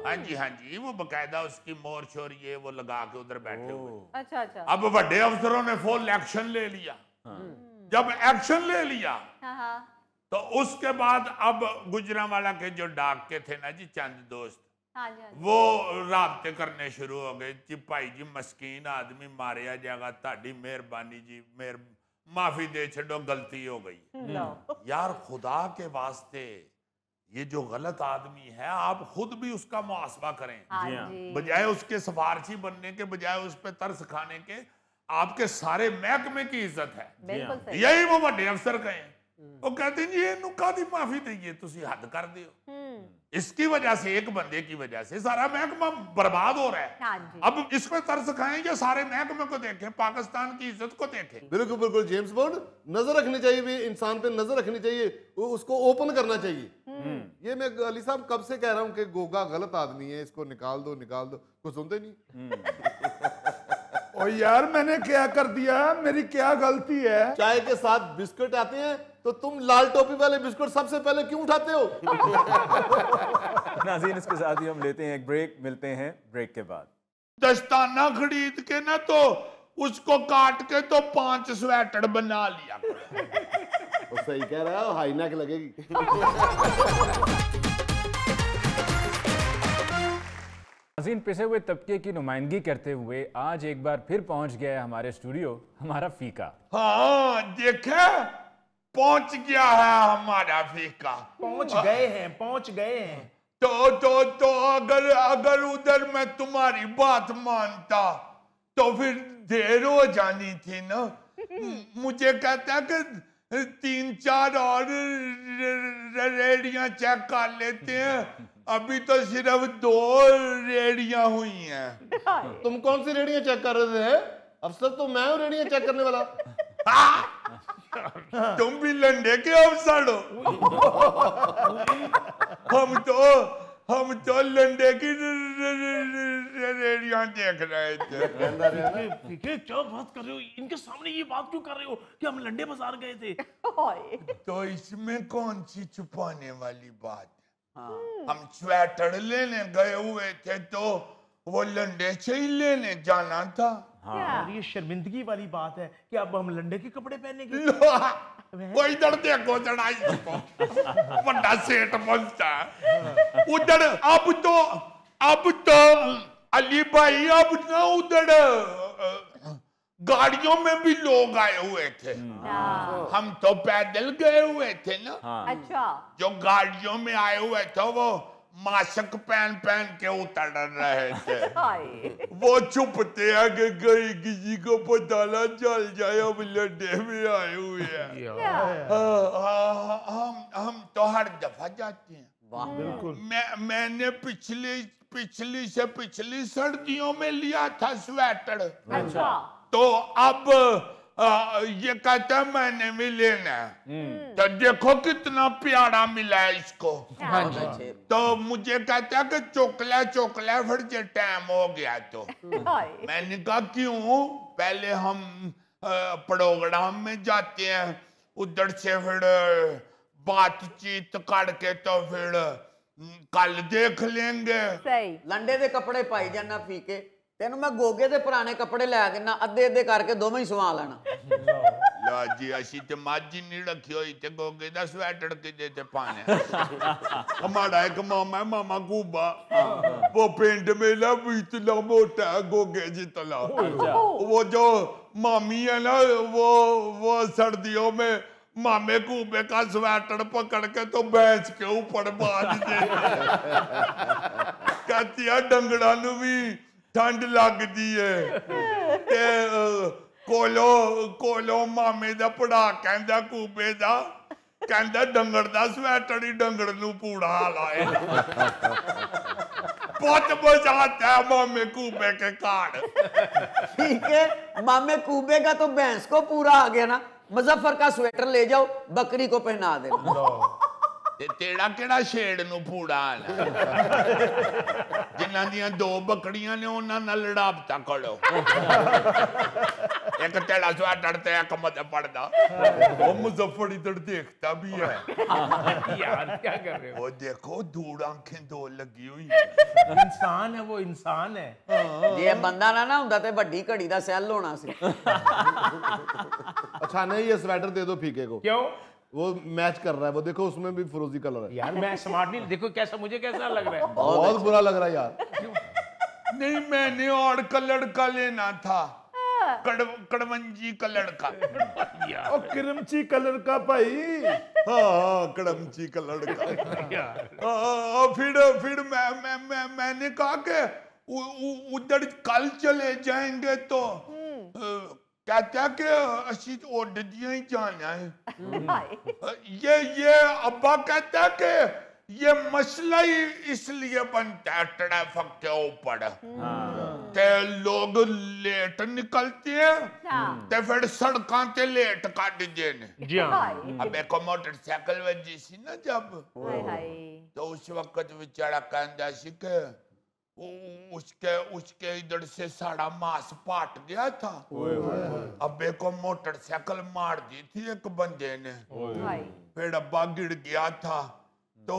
हाँ जी, वो बकायदा उसकी मोर शोर ये वो लगा के उधर बैठे हुए। अच्छा अच्छा, अब बड़े अफसरों ने फुल एक्शन ले लिया। जब एक्शन ले लिया हाँ हाँ, तो उसके बाद अब गुजरांवाला के जो डाक के थे ना जी चंद दोस्त, हाँ जी, हाँ जी। वो राब्ते करने शुरू हो गए जी भाई जी मस्कीन आदमी मारिया जाएगा, ताड़ी मेहरबानी जी, माफी दे छो, गलती हो गई। यार खुदा के वास्ते ये जो गलत आदमी है आप खुद भी उसका मुआसबा करें। हाँ जी, बजाय उसके सिफारशी बनने के, बजाय उस पर तरस खाने के, आपके सारे महकमे की इज्जत है। बिल्कुल सही। यही वो बड़े अफसर कहे, वो कहते हैं जी इनू कादी माफी दईए, तुसी हद कर दियो। इसकी वजह से, एक बंदे की वजह से सारा महकमा बर्बाद हो रहा है। हाँ जी, अब इस पे तरस खाएं या सारे महकमे को देखें, पाकिस्तान की इज्जत को देखें। बिल्कुल बिल्कुल जेम्स बॉन्ड, नजर रखनी चाहिए भी, इंसान पे नजर रखनी चाहिए, उसको ओपन करना चाहिए। ये मैं अली साहब कब से कह रहा हूँ कि गोगा गलत आदमी है, इसको निकाल दो, कुछ सुनते नहीं। और यार मैंने क्या कर दिया, मेरी क्या गलती है? चाय के साथ बिस्कुट आते हैं तो तुम लाल टोपी वाले बिस्कुट सबसे पहले क्यों उठाते हो? नाज़रीन, इसके साथ ही हम लेते हैं एक ब्रेक, मिलते हैं ब्रेक के बाद। दस्ताना खरीद के ना तो उसको काट के तो 5 स्वेटर बना लिया। वो सही कह रहा है, हाई नेक लगेगी। नाज़रीन, पिसे हुए तबके की नुमाइंदगी करते हुए आज एक बार फिर पहुंच गया है हमारे स्टूडियो हमारा फीका। हाँ देखे, पहुंच गया है हमारा फीका। पहुंच गए हैं। तो अगर उधर मैं तुम्हारी बात मानता तो फिर देर हो जानी थी ना। मुझे कहता कि 3-4 और रेडियां चेक कर लेते हैं, अभी तो सिर्फ 2 रेडियां हुई हैं। तुम कौन सी रेडियां चेक कर रहे थे? अफसर तो मैं हूँ रेडियां चेक करने वाला। तुम भी लंडे के अफसर हो। हम तो लंडे की रेडियां देख रहे थे। क्या बात कर रहे हो? इनके सामने ये बात क्यों कर रहे हो कि हम लंडे बाजार गए थे? तो इसमें कौन सी छुपाने वाली बात है? हम स्वेटर लेने गए हुए थे तो वो लंडे से ही लेने जाना था। और ये शर्मिंदगी वाली बात है कि अब हम लंडे के कपड़े पहनेंगे। वो इधर देखो चढ़ाई बड़ा सेठ बनता है उधर। अब तो अली भाई, अब ना उधर गाड़ियों में भी लोग आए हुए थे। हम तो पैदल गए हुए थे ना। अच्छा, जो गाड़ियों में आए हुए थे वो मास्क पहन के उतर रहे थे। वो छुपते हैं कि कहीं किसी को पता ना चल जाए हम लड्डे में आए हुए हैं। हम तो हर दफा जाते हैं। बिल्कुल। मैंने पिछली से पिछली सर्दियों में लिया था स्वेटर। अच्छा, तो अब ये कहता है मैंने भी लेना है। तो देखो कितना प्यारा मिला है इसको। तो मुझे कहता है कि चोकला फिर जो टाइम हो गया। तो मैंने कहा क्यों? पहले हम प्रोग्राम में जाते हैं, उधर से फिर बातचीत करके तो फिर कल देख लेंगे। सही। लंडे दे कपड़े पाई जाना फीके ਤੈਨੂੰ ਮੈਂ ਗੋਗੇ ਦੇ ਪੁਰਾਣੇ ਕੱਪੜੇ ਲੈ ਦੇਣਾ, ਅੱਧੇ ਅੱਧੇ ਕਰਕੇ ਦੋਵੇਂ ਹੀ ਸਵਾ ਲੈਣਾ। लो जी असी तो माझी नहीं रखी हुई ते गोगे दा स्वेटर किदे ते पाने हमारा एक मामा है मामा गुब्बा वो पिंड में ना इतना मोटा है गोगे जितना वो जो मामी है ना वो सर्दियों में मामे गुब्बे का स्वेटर पकड़ के तो भैंस के ऊपर बांध दे कहती है डंगड़ा नु भी ठंड लगती है ते कोलो मामे दा पड़ा कहंदा कूबे दा कहंदा डंगर दा स्वेटर ही डंगर नू पूड़ा लाए बहुत मजा आता है मामे कूबे के कार्ड। ठीक है, मामे कूबे का तो भैंस को पूरा आ गया ना, मुजफ्फर का स्वेटर ले जाओ, बकरी को पहना देना। तेरा केड़ा शेड नू पूड़ा जिन्हां दियां दो बकड़ियां ने उन्हां नाल लड़ापता करो एक तेरा स्वेटर ते एक मत पड़दा वो मुजफ्फर इधर देखता भी है यार क्या कर रहे हो? वो देखो दूर आंखें दो लगी हुई इंसान है वो, इंसान है। जे बंदा ना हुंदा ते वड्डी घड़ी दा सैल होना सी। अच्छा नहीं, ये स्वेटर दे दो फीके को। क्यों? वो मैच कर रहा है, वो देखो उसमें भी फिरोजी कलर है। यार मैं स्मार्ट नहीं, देखो कैसा मुझे कैसा लग रहा है। बहुत बुरा लग रहा है यार। नहीं मैंने और कलर का लेना था, कड़वंजी कलर का। और किरमची कलर का भाई। हाँ कड़मची कलर का। फिर मैंने कहा कि उधर कल चले जाएंगे तो कहता कि असी उड़ दिया ही जाना है। ये अब्बा कहता कि ये मसला ही इसलिए बनता है ट्रैफिक के ऊपर ते लोग लेट निकलते हैं ते फिर सड़कों ते लेट काट देने। जी हाँ। अब एक मोटरसाइकिल वजी सी ना जब तो उस वक्त बेचारा कहता सी कि उसके इधर से सारा मांस पाट गया था। अब्बे को मोटरसाइकिल मार दी थी एक बंदे ने, फिर अब्बा गिर गया था तो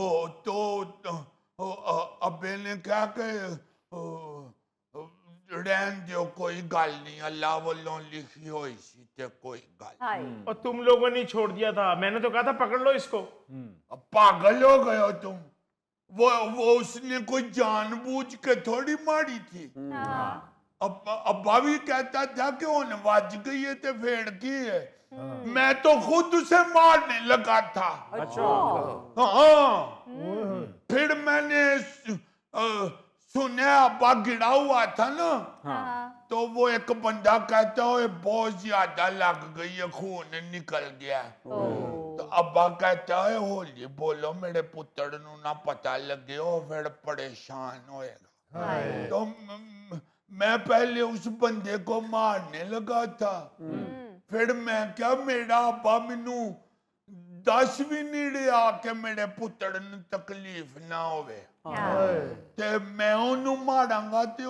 अब्बे ने क्या कि रहन दो कोई गल नहीं, अल्लाह वालों लिखी हुई सी ते कोई गल। और तुम लोगों ने छोड़ दिया था, मैंने तो कहा था पकड़ लो इसको। पागल हो गए हो तुम, वो उसने कोई जानबूझ के थोड़ी मारी थी। अब्बा भी कहता था कि उन वज गई है ते फेड़ की है, मैं तो खुद उसे मारने लगा था। अच्छा। हाँ फिर मैंने सुना अब्बा गिरा हुआ था ना, तो वो एक बंदा कहता है बहुत ज्यादा लग गई है, खून निकल गया। तो अब्बा कहता है होली बोलो मेरे पुत्र नू ना पता लगे, वो फिर परेशान होएगा। तो मैं पहले उस बंदे को मारने लगा था, फिर मैं क्या मेरा अब्बा मैनू दस भी नहीं रहा कि मेरे पुत्र नू तकलीफ ना होवे ते मैं ओनू मारांगा ते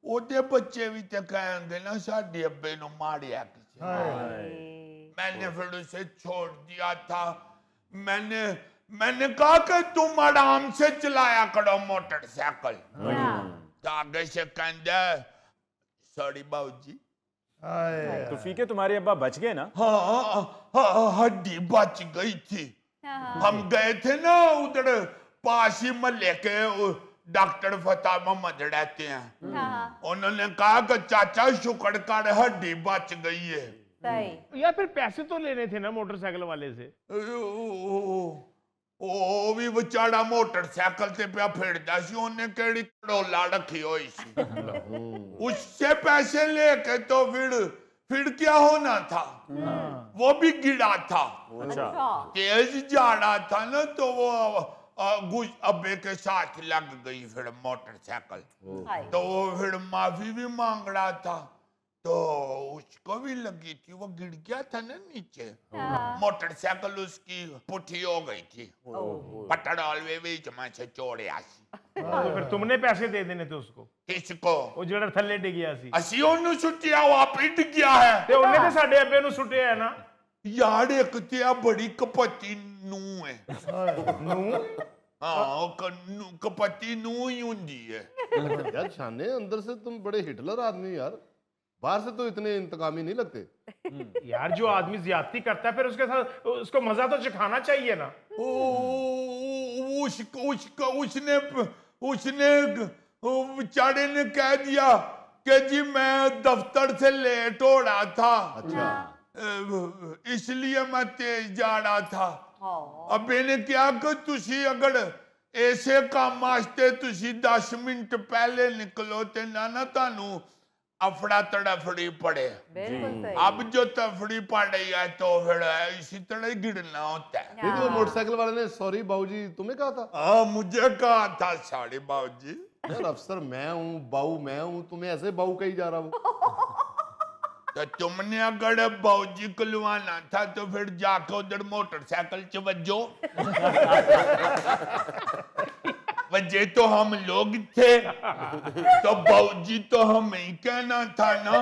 ओदे बच्चे भी ते कहेंगे ना साडे अब्बे नू मारिया किसी। मैंने फिर उसे छोड़ दिया था। मैंने कहा कि तुम आराम से चलाया करो मोटरसाइकिल। तो आगे से कहंदा सॉरी बाबूजी। तो फीके तुम्हारे अब्बा बच गए ना? हाँ हड्डी बच गई थी। हम गए थे ना उधर पास ही महल्ले के डॉक्टर फता मोहम्मद रहते हैं, उन्होंने कहा कि चाचा शुक्र कर हड्डी बच गई है। यार फिर पैसे तो लेने थे ना मोटरसाइकिल वाले से। ओ भी बेचारा मोटरसाइकिल ते पे फिरदा सी, ओने केड़ी कड़ोला रखी हुई सी। उससे पैसे लेके तो फिर क्या होना था, वो भी गिरा था। तेज जा रहा था ना तो वो अब्बे के साथ लग गई फिर मोटरसाइकिल, तो वो फिर माफी भी मांग रहा था, तो उसको भी लगी थी, वो गिर गया था ना नीचे, मोटरसाइकिल उसकी पुठी हो गई थी, पेट्रोल वे बीच में से चोड़िया सी। तो फिर तुमने पैसे दे देने थे उसको। किसको? वो जड़ा थल्ले डिगिया सी। असी ओनू सुटिया वो आप ही डिगिया है। ते उन्हें तो साडे अब्बे नू सुटिया है ना। यार एक ते बड़ी कपती नू है। नू? हाँ कपति नू ही हुंदी है। यार शाने अंदर से तुम बड़े हिटलर आदमी यार, बाहर से तो इतने इंतकामी नहीं लगते। यार जो आदमी ज्यादती करता है फिर उसके साथ उसको मजा तो चखाना चाहिए ना। उसने बेचारे ने कह दिया कि जी मैं दफ्तर से लेट हो रहा था, अच्छा इसलिए मैं तेज जा रहा था। अब मैंने क्या कि तुसी अगर ऐसे काम वास्ते तुसी 10 मिनट पहले निकलो ते ना तानू अफड़ा तड़फड़ी पड़े। बिल्कुल सही। अब जो तफड़ी पड़ रही है तो फिर इसी तरह गिरना होता है। ये तो मोटरसाइकिल वाले ने सॉरी बाबूजी तुम्हें कहा था? हाँ मुझे कहा था सॉरी बाबूजी। यार अफसर मैं हूँ, बाऊ मैं हूँ, तुम्हें ऐसे बाऊ कही जा रहा हूँ। तो तुमने अगर बाबूजी खुलवाना था तो फिर जाके उधर मोटरसाइकिल च वजो। वजह तो हम लोग थे तो बाबूजी तो हमें ही कहना था ना।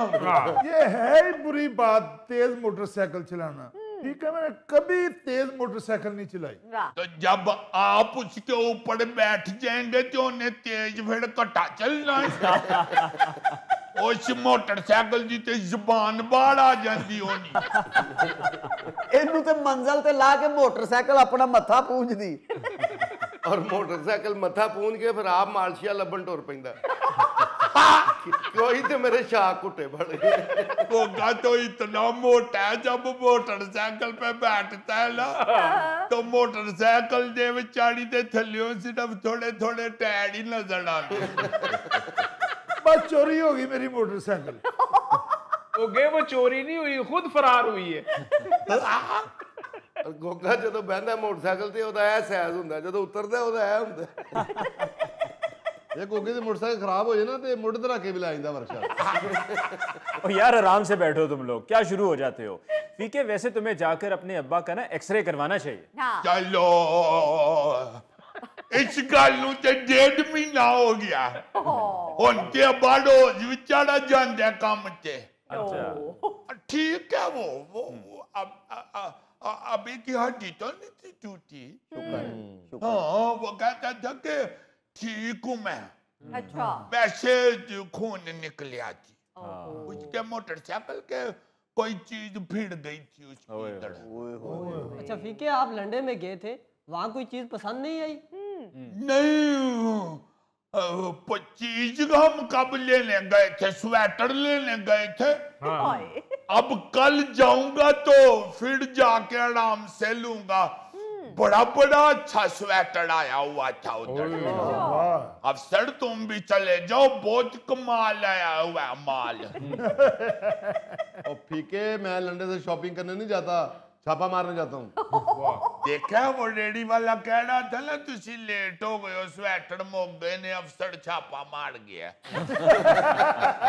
ये है ही बुरी बात तेज मोटरसाइकिल चलाना। ठीक है, मैंने कभी तेज मोटरसाइकिल नहीं चलाई। तो जब आप उसके ऊपर बैठ जाएंगे तो उन्हें तेज फिर कटा चलना है। उस मोटरसाइकिल की तो जुबान बाहर आ जाती होनी। ਇਹਨੂੰ ਤੇ ਮੰਜ਼ਲ ਤੇ ਲਾ ਕੇ ਮੋਟਰਸਾਈਕਲ ਆਪਣਾ ਮੱਥਾ ਪੂੰਝਦੀ। और मोटरसाइकिल मथा पूंज के फिर आप मालशिया लबन टुर पैंदा। कोई तो मेरे शाह कुटे बड़े। गोगा तो इतना मोटा है, जब मोटरसाइकिल पे बैठता है ना तो मोटरसाइकिल दे विचारी दे थल्लियों सिर्फ थोड़े थोड़े टायर ही नजर आते। बस चोरी होगी मेरी मोटरसाइकिल। वो चोरी नहीं हुई, खुद फरार हुई है। गोगा जो बहता मोटरसाइकिल ते ओदा ऐ साइज हुंदा, जो उतरदा ओदा ऐ हुंदा। ये गोगे दी मोटरसाइकिल खराब हो जाए ना ते मुड़ धरा के भी ला जांदा वर्कशॉप। ओ यार आराम से बैठो तुम लोग, क्या शुरू हो जाते हो। फीके वैसे तुम्हें जाकर अपने अब्बा का ना एक्सरे करवाना चाहिए। चलो इस गल नूं ते 1.5 महीना हो गया हुण ते अब्बा रोज विचारा जांदा काम ते। अच्छा ठीक है वो अभी की हड्डी तो नहीं थी टूटी। हाँ वो कहता था कि ठीक हूँ मैं। अच्छा वैसे जो खून निकलिया थी उसके मोटरसाइकिल के कोई चीज भिड़ गई थी उसकी तरह। अच्छा फीके आप लंदन में गए थे, वहाँ कोई चीज पसंद नहीं आई? नहीं चीज हम कब लेने गए थे, स्वेटर लेने गए थे। अब कल जाऊंगा तो फिर जाके आराम से लूंगा। बड़ा बड़ा अच्छा स्वेटर आया हुआ था उधर। अफसर तुम भी चले जाओ, बहुत कमाल आया हुआ है माल। और फीके मैं लंदन से शॉपिंग करने नहीं जाता, छापा मारने जाता हूँ। देखा वो रेडी वाला कह रहा था ना तुसी लेट हो गए हो, स्वेटर मोग गए ने, अफसर छापा मार गया।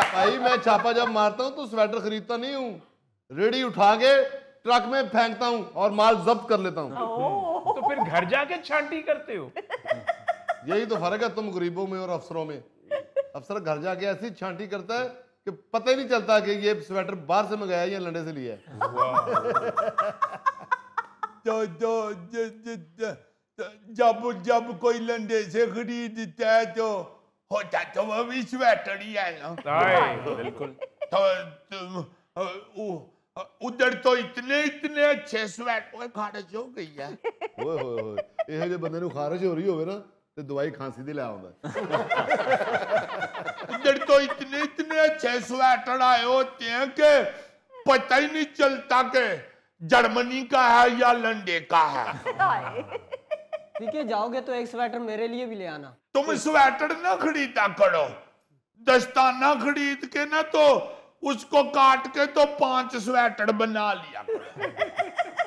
भाई मैं छापा जब मारता हूँ तो स्वेटर खरीदता नहीं हूँ, रेडी उठा के ट्रक में फेंकता हूँ और माल जब्त कर लेता हूँ। तो फिर घर जाके छांटी करते हो। यही तो फर्क है तुम गरीबों में और अफसरों में। अफसर घर जाके ऐसी छांटी करता है कि पता ही नहीं चलता कि ये स्वेटर बाहर से मंगाया या लंदन से लिया है। जब कोई लंदन से खरीदता है तो होता तो वो भी स्वेटर ही है ना। बिल्कुल। तो उधर तो इतने अच्छे स्वेटर खारिज हो गई है। ओए होए होए, ਇਹੋ ਜਿਹੇ ਬੰਦੇ ਨੂੰ ਖਾਰਿਜ ਹੋ ਰਹੀ ਹੋਵੇ ਨਾ ਤੇ ਦਵਾਈ ਖਾਂਸੀ ਦੀ ਲੈ ਆਉਂਦਾ। उधर तो इतने अच्छे स्वेटर आए होते हैं कि पता ही नहीं चलता कि जर्मनी का है या लंदन का है। ठीक है, जाओगे तो एक स्वेटर मेरे लिए भी ले आना। तुम स्वेटर ना खरीदा करो, दस्ताना खरीद के ना तो उसको काट के तो 5 स्वेटर बना लिया करो।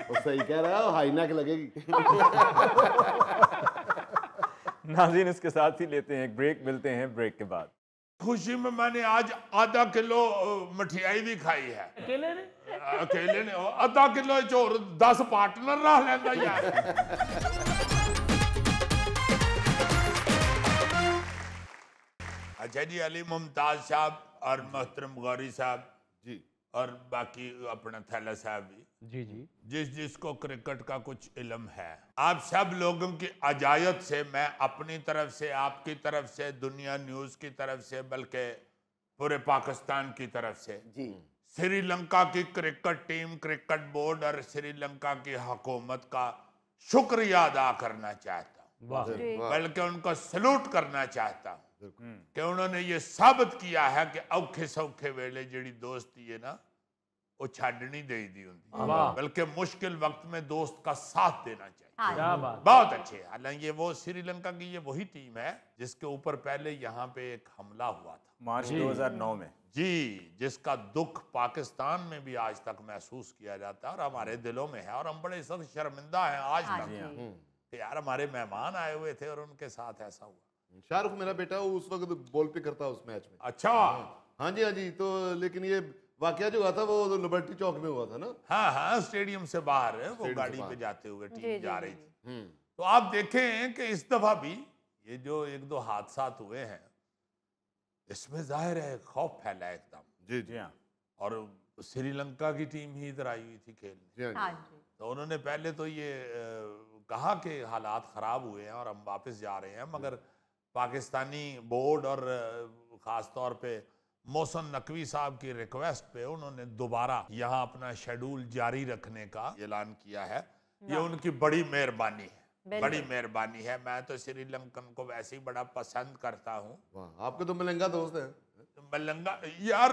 वो सही कह रहा है, हाई नेक लगेगी। नाज़रीन इसके साथ ही लेते हैं एक ब्रेक, मिलते हैं ब्रेक के बाद। खुशी में मैंने आज आधा किलो मठियाई भी खाई है। अकेले ने आधा किलो चोर 10 पार्टनर रह लेंदा यार। अच्छा जी, अली मुमताज साहब और मोहतरम गौरी साहब जी और बाकी अपना थैला साहब भी जी जी। जिस जिसको क्रिकेट का कुछ इल्म है, आप सब लोगों की अजायत से मैं अपनी तरफ से, आपकी तरफ से, दुनिया न्यूज की तरफ से, बल्कि पूरे पाकिस्तान की तरफ से जी श्रीलंका की क्रिकेट टीम, क्रिकेट बोर्ड और श्रीलंका की हुकूमत का शुक्रिया अदा करना चाहता हूँ, जी बल्कि उनको सलूट करना चाहता हूँ कि उन्होंने ये साबित किया है कि औखे सौखे वेले जिहड़ी दोस्ती है ना वो छाड़नी दे दी होंदी, बल्कि मुश्किल वक्त में दोस्त का साथ देना चाहिए। हाँ क्या बात। बहुत अच्छे। हालांकि ये वो श्रीलंका की ये वही टीम है जिसके ऊपर पहले यहाँ पे एक हमला हुआ था मार्च 2009 में। जी, जिसका दुख पाकिस्तान में भी आज तक महसूस किया जाता है और हमारे दिलों में है, और हम बड़े सख्त शर्मिंदा हैं आज हाँ तक जी कि यार हमारे मेहमान आए हुए थे और उनके साथ ऐसा हुआ। शाहरुख मेरा बेटा वो उस वक्त बॉल पे करता उस मैच में। अच्छा। हाँ जी तो लेकिन ये वाकया जो हुआ था वो लिबर्टी चौक में हुआ था ना। हाँ, स्टेडियम से बाहर है वो, स्टेडियम से गाड़ी पे बाहर। जाते हुए जी, टीम जी, जा जी, रही जी। थी। तो आप देखें कि इस दफा भी ये जो एक दो हादसा हुए हैं इसमें जाहिर है खौफ फैला है एकदम। जी हाँ। और श्रीलंका की टीम ही इधर आई हुई थी खेलने, जी हाँ हाँ जी तो उन्होंने पहले तो ये कहा कि हालात ख़राब हुए हैं और हम वापस जा रहे हैं, मगर पाकिस्तानी बोर्ड और ख़ास तौर पे मोहसिन नकवी साहब की रिक्वेस्ट पे उन्होंने दोबारा यहाँ अपना शेड्यूल जारी रखने का ऐलान किया है। ये उनकी बड़ी मेहरबानी है, बिल्कुल। बड़ी मेहरबानी है। मैं तो श्रीलंकन को वैसे ही बड़ा पसंद करता हूँ। वाह, आपके तो मलंगा दोस्त हैं। मलंगा यार,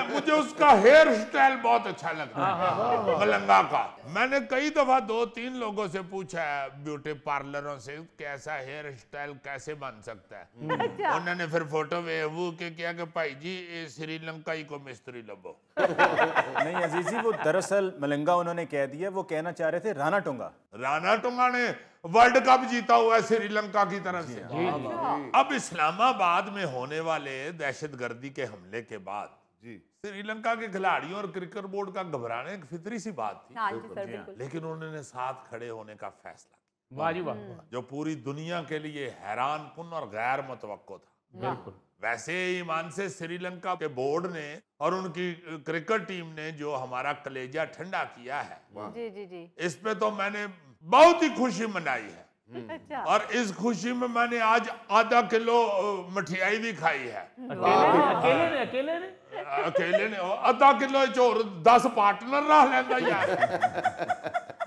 मुझे उसका हेयर स्टाइल बहुत अच्छा लगता है मलंगा का। मैंने कई दफा 2-3 लोगों से पूछा है ब्यूटी पार्लरों से कैसा हेयर स्टाइल कैसे बन सकता है। उन्होंने फिर फोटो वेवू के किया कि भाई जी ये श्रीलंका ही को मिस्त्री लबो। नहीं अजीजी, वो दरअसल मलंगा उन्होंने कह दिया, वो कहना चाह रहे थे राणा टुंगा। राणा टुंगा ने वर्ल्ड कप जीता हुआ है श्रीलंका की तरफ से। अब इस्लामाबाद में होने वाले दहशतगर्दी के हमले के बाद जी श्रीलंका के खिलाड़ियों और क्रिकेट बोर्ड का घबराने एक फितरी सी बात थी, हाँ जी सर बिल्कुल। लेकिन उन्होंने साथ खड़े होने का फैसला किया, वाह जी वाह। जो पूरी दुनिया के लिए हैरान कुन और गैर मुतवक्को था। बिल्कुल। वैसे ईमान से श्रीलंका के बोर्ड ने और उनकी क्रिकेट टीम ने जो हमारा कलेजा ठंडा किया है, जी जी जी इस पे तो मैंने बहुत ही खुशी मनाई है। अच्छा और इस खुशी में मैंने आज आधा किलो मठियाई भी खाई है। अकेले ने अकेले ने आधा किलो चोर 10 पार्टनर रह लेंदा यार।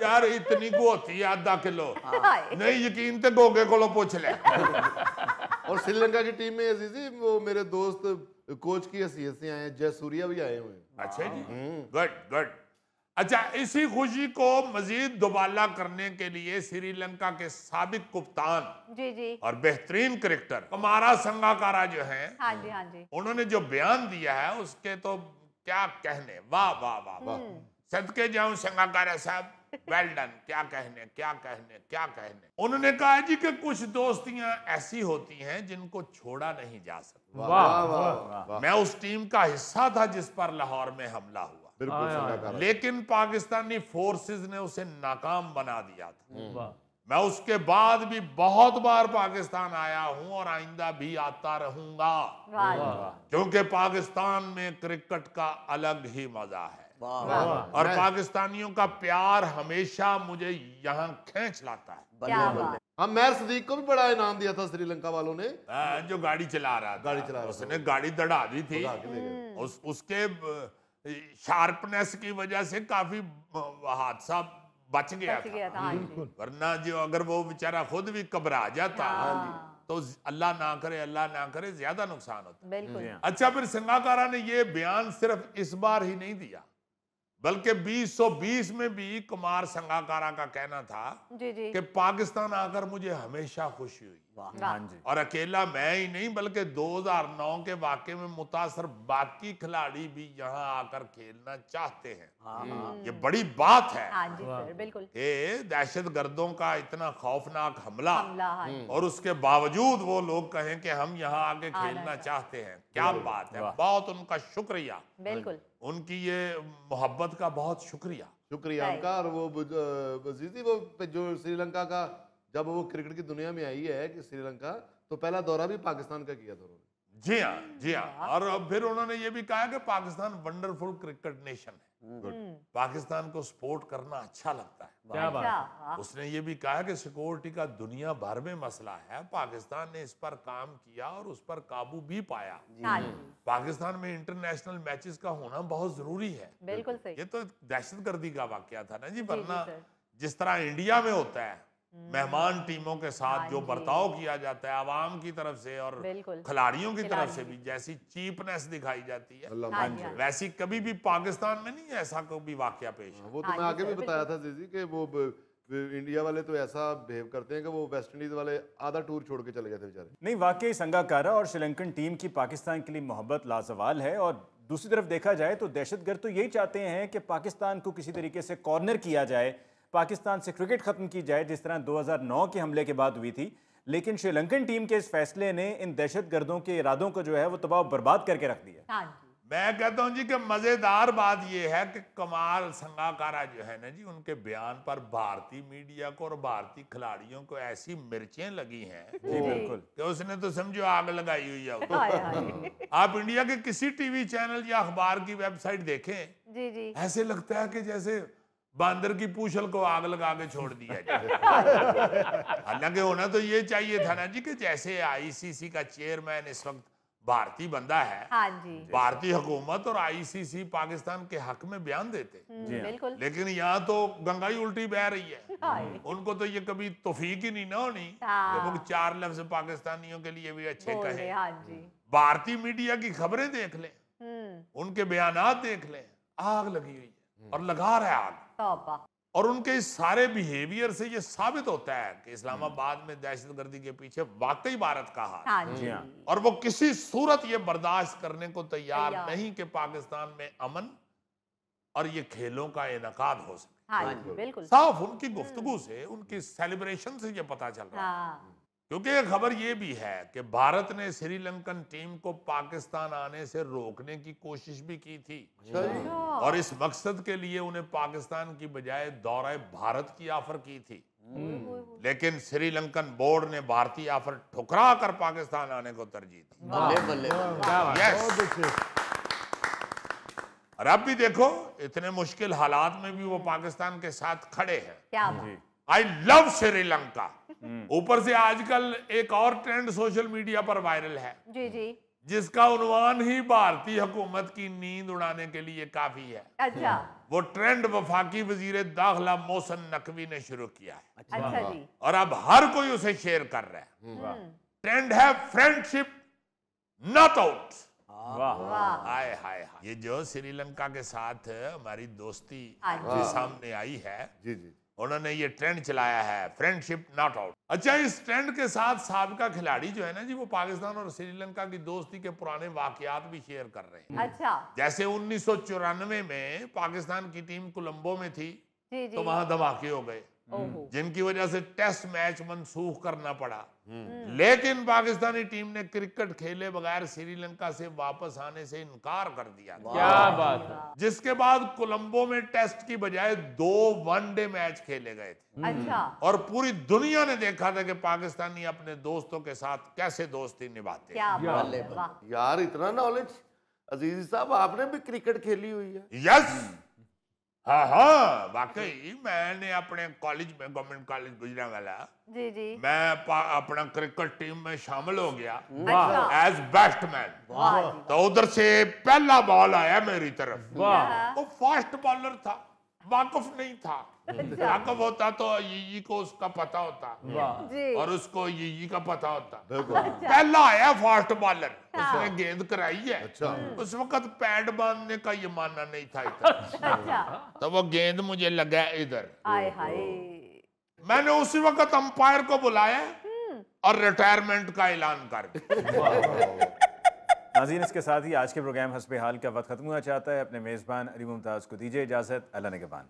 यार इतनी को होती है आधा किलो, नहीं यकीन ते गोगे कोलो पूछ ले। और श्रीलंका की टीम में अजीजी वो मेरे दोस्त कोच की हैसियत से आए हैं, जयसूर्या भी आए हुए हैं। अच्छा जी, गुड गुड। अच्छा, इसी खुशी को मजीद दुबाला करने के लिए श्रीलंका के साबिक कप्तान जी जी और बेहतरीन क्रिकेटर कुमारा संगाकारा जो हैं, हाँ जी हाँ जी उन्होंने जो बयान दिया है उसके तो क्या कहने। वाह वाह वाह वाह, सदके जाऊं संगाकारा साहब, वेल डन। क्या कहने क्या कहने क्या कहने। उन्होंने कहा जी कि कुछ दोस्तियां ऐसी होती हैं जिनको छोड़ा नहीं जा सकता। वाह वाह वाह, मैं उस टीम का हिस्सा था जिस पर लाहौर में हमला हुआ, बिल्कुल संगाकारा। लेकिन पाकिस्तानी फोर्सेस ने उसे नाकाम बना दिया था। वाह। मैं उसके बाद भी बहुत बार पाकिस्तान आया हूं और आइंदा भी आता रहूंगा, वाह जी, क्योंकि पाकिस्तान में क्रिकेट का अलग ही मजा है। और पाकिस्तानियों का प्यार हमेशा मुझे यहाँ खींच लाता है। क्या बात। हाँ, मैर सदीक को भी बड़ा इनाम दिया था श्रीलंका वालों ने। जो गाड़ी चला रहा था, गाड़ी चला रहा था। उसने गाड़ी दड़ा दी थी। उड़ा के ले गए। उसके शार्पनेस की वजह से काफी हादसा बच गया बच गया था, था, हाँ जी। वरना जो अगर वो बेचारा खुद भी घबरा जाता तो अल्लाह ना करे ज्यादा नुकसान होता। बिल्कुल अच्छा, फिर संगाकारा ने ये बयान सिर्फ इस बार ही नहीं दिया, बल्कि 2020 में भी कुमार संगाकारा का कहना था जी जी कि पाकिस्तान आकर मुझे हमेशा खुशी हुई। हाँ जी। और अकेला मैं ही नहीं बल्कि 2009 के वाकये में मुतासर बाकी खिलाड़ी भी यहाँ आकर खेलना चाहते हैं। ये बड़ी बात है हाँ जी सर बिल्कुल। कि दहशतगर्दों का इतना खौफनाक हमला हमला हाँ जी। और उसके बावजूद वो लोग कहें कि हम यहाँ आके खेलना चाहते हैं। क्या बात है, बहुत उनका शुक्रिया, बिल्कुल उनकी ये मोहब्बत का बहुत शुक्रिया। शुक्रिया उनका। और वो अजीजी वो जो श्रीलंका का, जब वो क्रिकेट की दुनिया में आई है कि श्रीलंका, तो पहला दौरा भी पाकिस्तान का किया था उन्होंने। जी हाँ। और फिर उन्होंने ये भी कहा कि पाकिस्तान वंडरफुल क्रिकेट नेशन है। पाकिस्तान को सपोर्ट करना अच्छा लगता है। क्या बात अच्छा, उसने ये भी कहा कि सिक्योरिटी का दुनिया भर में मसला है, पाकिस्तान ने इस पर काम किया और उस पर काबू भी पाया। हाँ जी, पाकिस्तान में इंटरनेशनल मैचेस का होना बहुत जरूरी है। बिल्कुल सही। ये तो दहशतगर्दी का वाकया था ना जी, जी, वरना सर। जिस तरह इंडिया में होता है मेहमान टीमों के साथ हाँ जो जी। बर्ताव किया जाता है आवाम की तरफ से और बिल्कुल। खिलाड़ियों की तरफ खिलाड़ी से भी। भी, जैसी चीपनेस दिखाई जाती है, हाँ जी, हाँ जी। वैसी कभी भी पाकिस्तान में नहीं ऐसा कोई वाकया पेश है। वो तो हाँ मैं जी, आगे भी सर, बताया था जीजी कि वो इंडिया वाले तो ऐसा बिहेव करते हैं कि वो वेस्ट इंडीज वाले आधा टूर छोड़ के चले गए थे बेचारे। नहीं, वाकई संगाकारा और श्रीलंकन टीम की पाकिस्तान के लिए मोहब्बत लाजवाल है। और दूसरी तरफ देखा जाए तो दहशतगर्द तो यही चाहते हैं कि पाकिस्तान को किसी तरीके से कॉर्नर किया जाए, पाकिस्तान से क्रिकेट खत्म की जाए, जिस तरह 2009 के हमले के बाद हुई थी। लेकिन श्रीलंकन टीम के इस फैसले ने इन दहशतगर्दों के इरादों को जो है वो तबाह बर्बाद करके रख दिया। हाँ जी, मैं कहता हूं जी कि मजेदार बात यह है कि कमाल संगाकारा जो है ना जी, उनके बयान पर भारतीय मीडिया को और भारतीय खिलाड़ियों को ऐसी मिर्चें लगी हैं जी बिल्कुल। कि उसने तो समझो आग लगाई हुई है उधर। हाय हाय, आप इंडिया के किसी टीवी चैनल या अखबार की वेबसाइट देखें, जी जी, ऐसे लगता है कि जैसे बांदर की पूछल को आग लगा के छोड़ दिया जाए। हालांकि होना तो ये चाहिए था ना जी कि जैसे आईसीसी का चेयरमैन इस वक्त भारतीय बंदा है, हाँ जी, भारतीय हुकूमत और आईसीसी पाकिस्तान के हक में बयान देते, बिल्कुल। लेकिन यहाँ तो गंगा ही उल्टी बह रही है। हाय, उनको तो ये कभी तौफीक ही नहीं ना होनी हाँ। कि वो चार लफ्ज पाकिस्तानियों के लिए भी अच्छे बोल कहें। रहे, हाँ जी, भारतीय मीडिया की खबरें देख लें, उनके बयानात देख लें, आग लगी हुई है और लगा रहा है आग। तौबा, और उनके इस सारे बिहेवियर से ये साबित होता है कि इस्लामाबाद में दहशतगर्दी के पीछे वाकई भारत का हाथ है। हाँ जी, और वो किसी सूरत ये बर्दाश्त करने को तैयार तैयार। नहीं कि पाकिस्तान में अमन और ये खेलों का इनेकाद हो सके। हाँ जी, बिल्कुल। साफ उनकी गुफ्तगू से, उनकी सेलिब्रेशन से ये पता चल रहा है। हाँ, क्योंकि एक खबर ये भी है कि भारत ने श्रीलंकन टीम को पाकिस्तान आने से रोकने की कोशिश भी की थी और इस मकसद के लिए उन्हें पाकिस्तान की बजाय दौरे भारत की ऑफर की थी, लेकिन श्रीलंकन बोर्ड ने भारतीय ऑफर ठुकरा कर पाकिस्तान आने को तरजीह दी। बल्ले बल्ले। Yes. और अब भी देखो, इतने मुश्किल हालात में भी वो पाकिस्तान के साथ खड़े हैं। क्या बात, आई लव श्रीलंका। ऊपर से आजकल एक और ट्रेंड सोशल मीडिया पर वायरल है, जी जी, जिसका उन्वान ही भारतीय हुकूमत की नींद उड़ाने के लिए काफी है। अच्छा, वो ट्रेंड वफाकी वजीर दाखिला मोहसिन नकवी ने शुरू किया है अच्छा जी, और अब हर कोई उसे शेयर कर रहा है। ट्रेंड है फ्रेंडशिप नॉट आउट। वाह, वाह, हाय हाय हाय। ये जो श्रीलंका के साथ हमारी दोस्ती हाँ के सामने आई है, जी जी। उन्होंने ये ट्रेंड चलाया है, फ्रेंडशिप नॉट आउट। अच्छा, इस ट्रेंड के साथ साबिका खिलाड़ी जो है ना जी, वो पाकिस्तान और श्रीलंका की दोस्ती के पुराने वाकयात भी शेयर कर रहे हैं। अच्छा, जैसे 1994 में पाकिस्तान की टीम कोलंबो में थी, जी जी, तो वहां धमाके हो गए, ओहो, जिनकी वजह से टेस्ट मैच मनसूख करना पड़ा। लेकिन पाकिस्तानी टीम ने क्रिकेट खेले बगैर श्रीलंका से वापस आने से इनकार कर दिया था। क्या बात है। जिसके बाद कोलंबो में टेस्ट की बजाय 2 वनडे मैच खेले गए थे अच्छा, और पूरी दुनिया ने देखा था कि पाकिस्तानी अपने दोस्तों के साथ कैसे दोस्ती निभाते हैं। क्या बात है, वाह, यार इतना नॉलेज, अजीज साहब आपने भी क्रिकेट खेली हुई है। यस, हाँ हाँ, वाकई मैंने अपने कॉलेज में, गवर्नमेंट कॉलेज गुजरांवाला, जी जी, मैं अपना क्रिकेट टीम में शामिल हो गया अच्छा, एज बैट्समैन। वाह जी, तो उधर से पहला बॉल आया मेरी तरफ, वाह, वो फास्ट बॉलर था, वाकफ नहीं था। वाकफ होता तो ये को उसका पता होता जी, और उसको ये का पता होता। बिल्कुल। पहला आया फास्ट बॉलर, उसने गेंद कराई है। अच्छा। उस वक्त पैड बांधने का ये मानना नहीं था इतना। अच्छा, तो वो गेंद मुझे लगा इधर, हाय हाय, मैंने उसी वक्त अंपायर को बुलाया और रिटायरमेंट का ऐलान कर दिया। नाज़रीन, इसके साथ ही आज के प्रोग्राम हस्बे हाल का वक्त खत्म हुआ चाहता है। अपने मेज़बान अली मुमताज़ को दीजिए इजाज़त। अल्लाह निगहबान।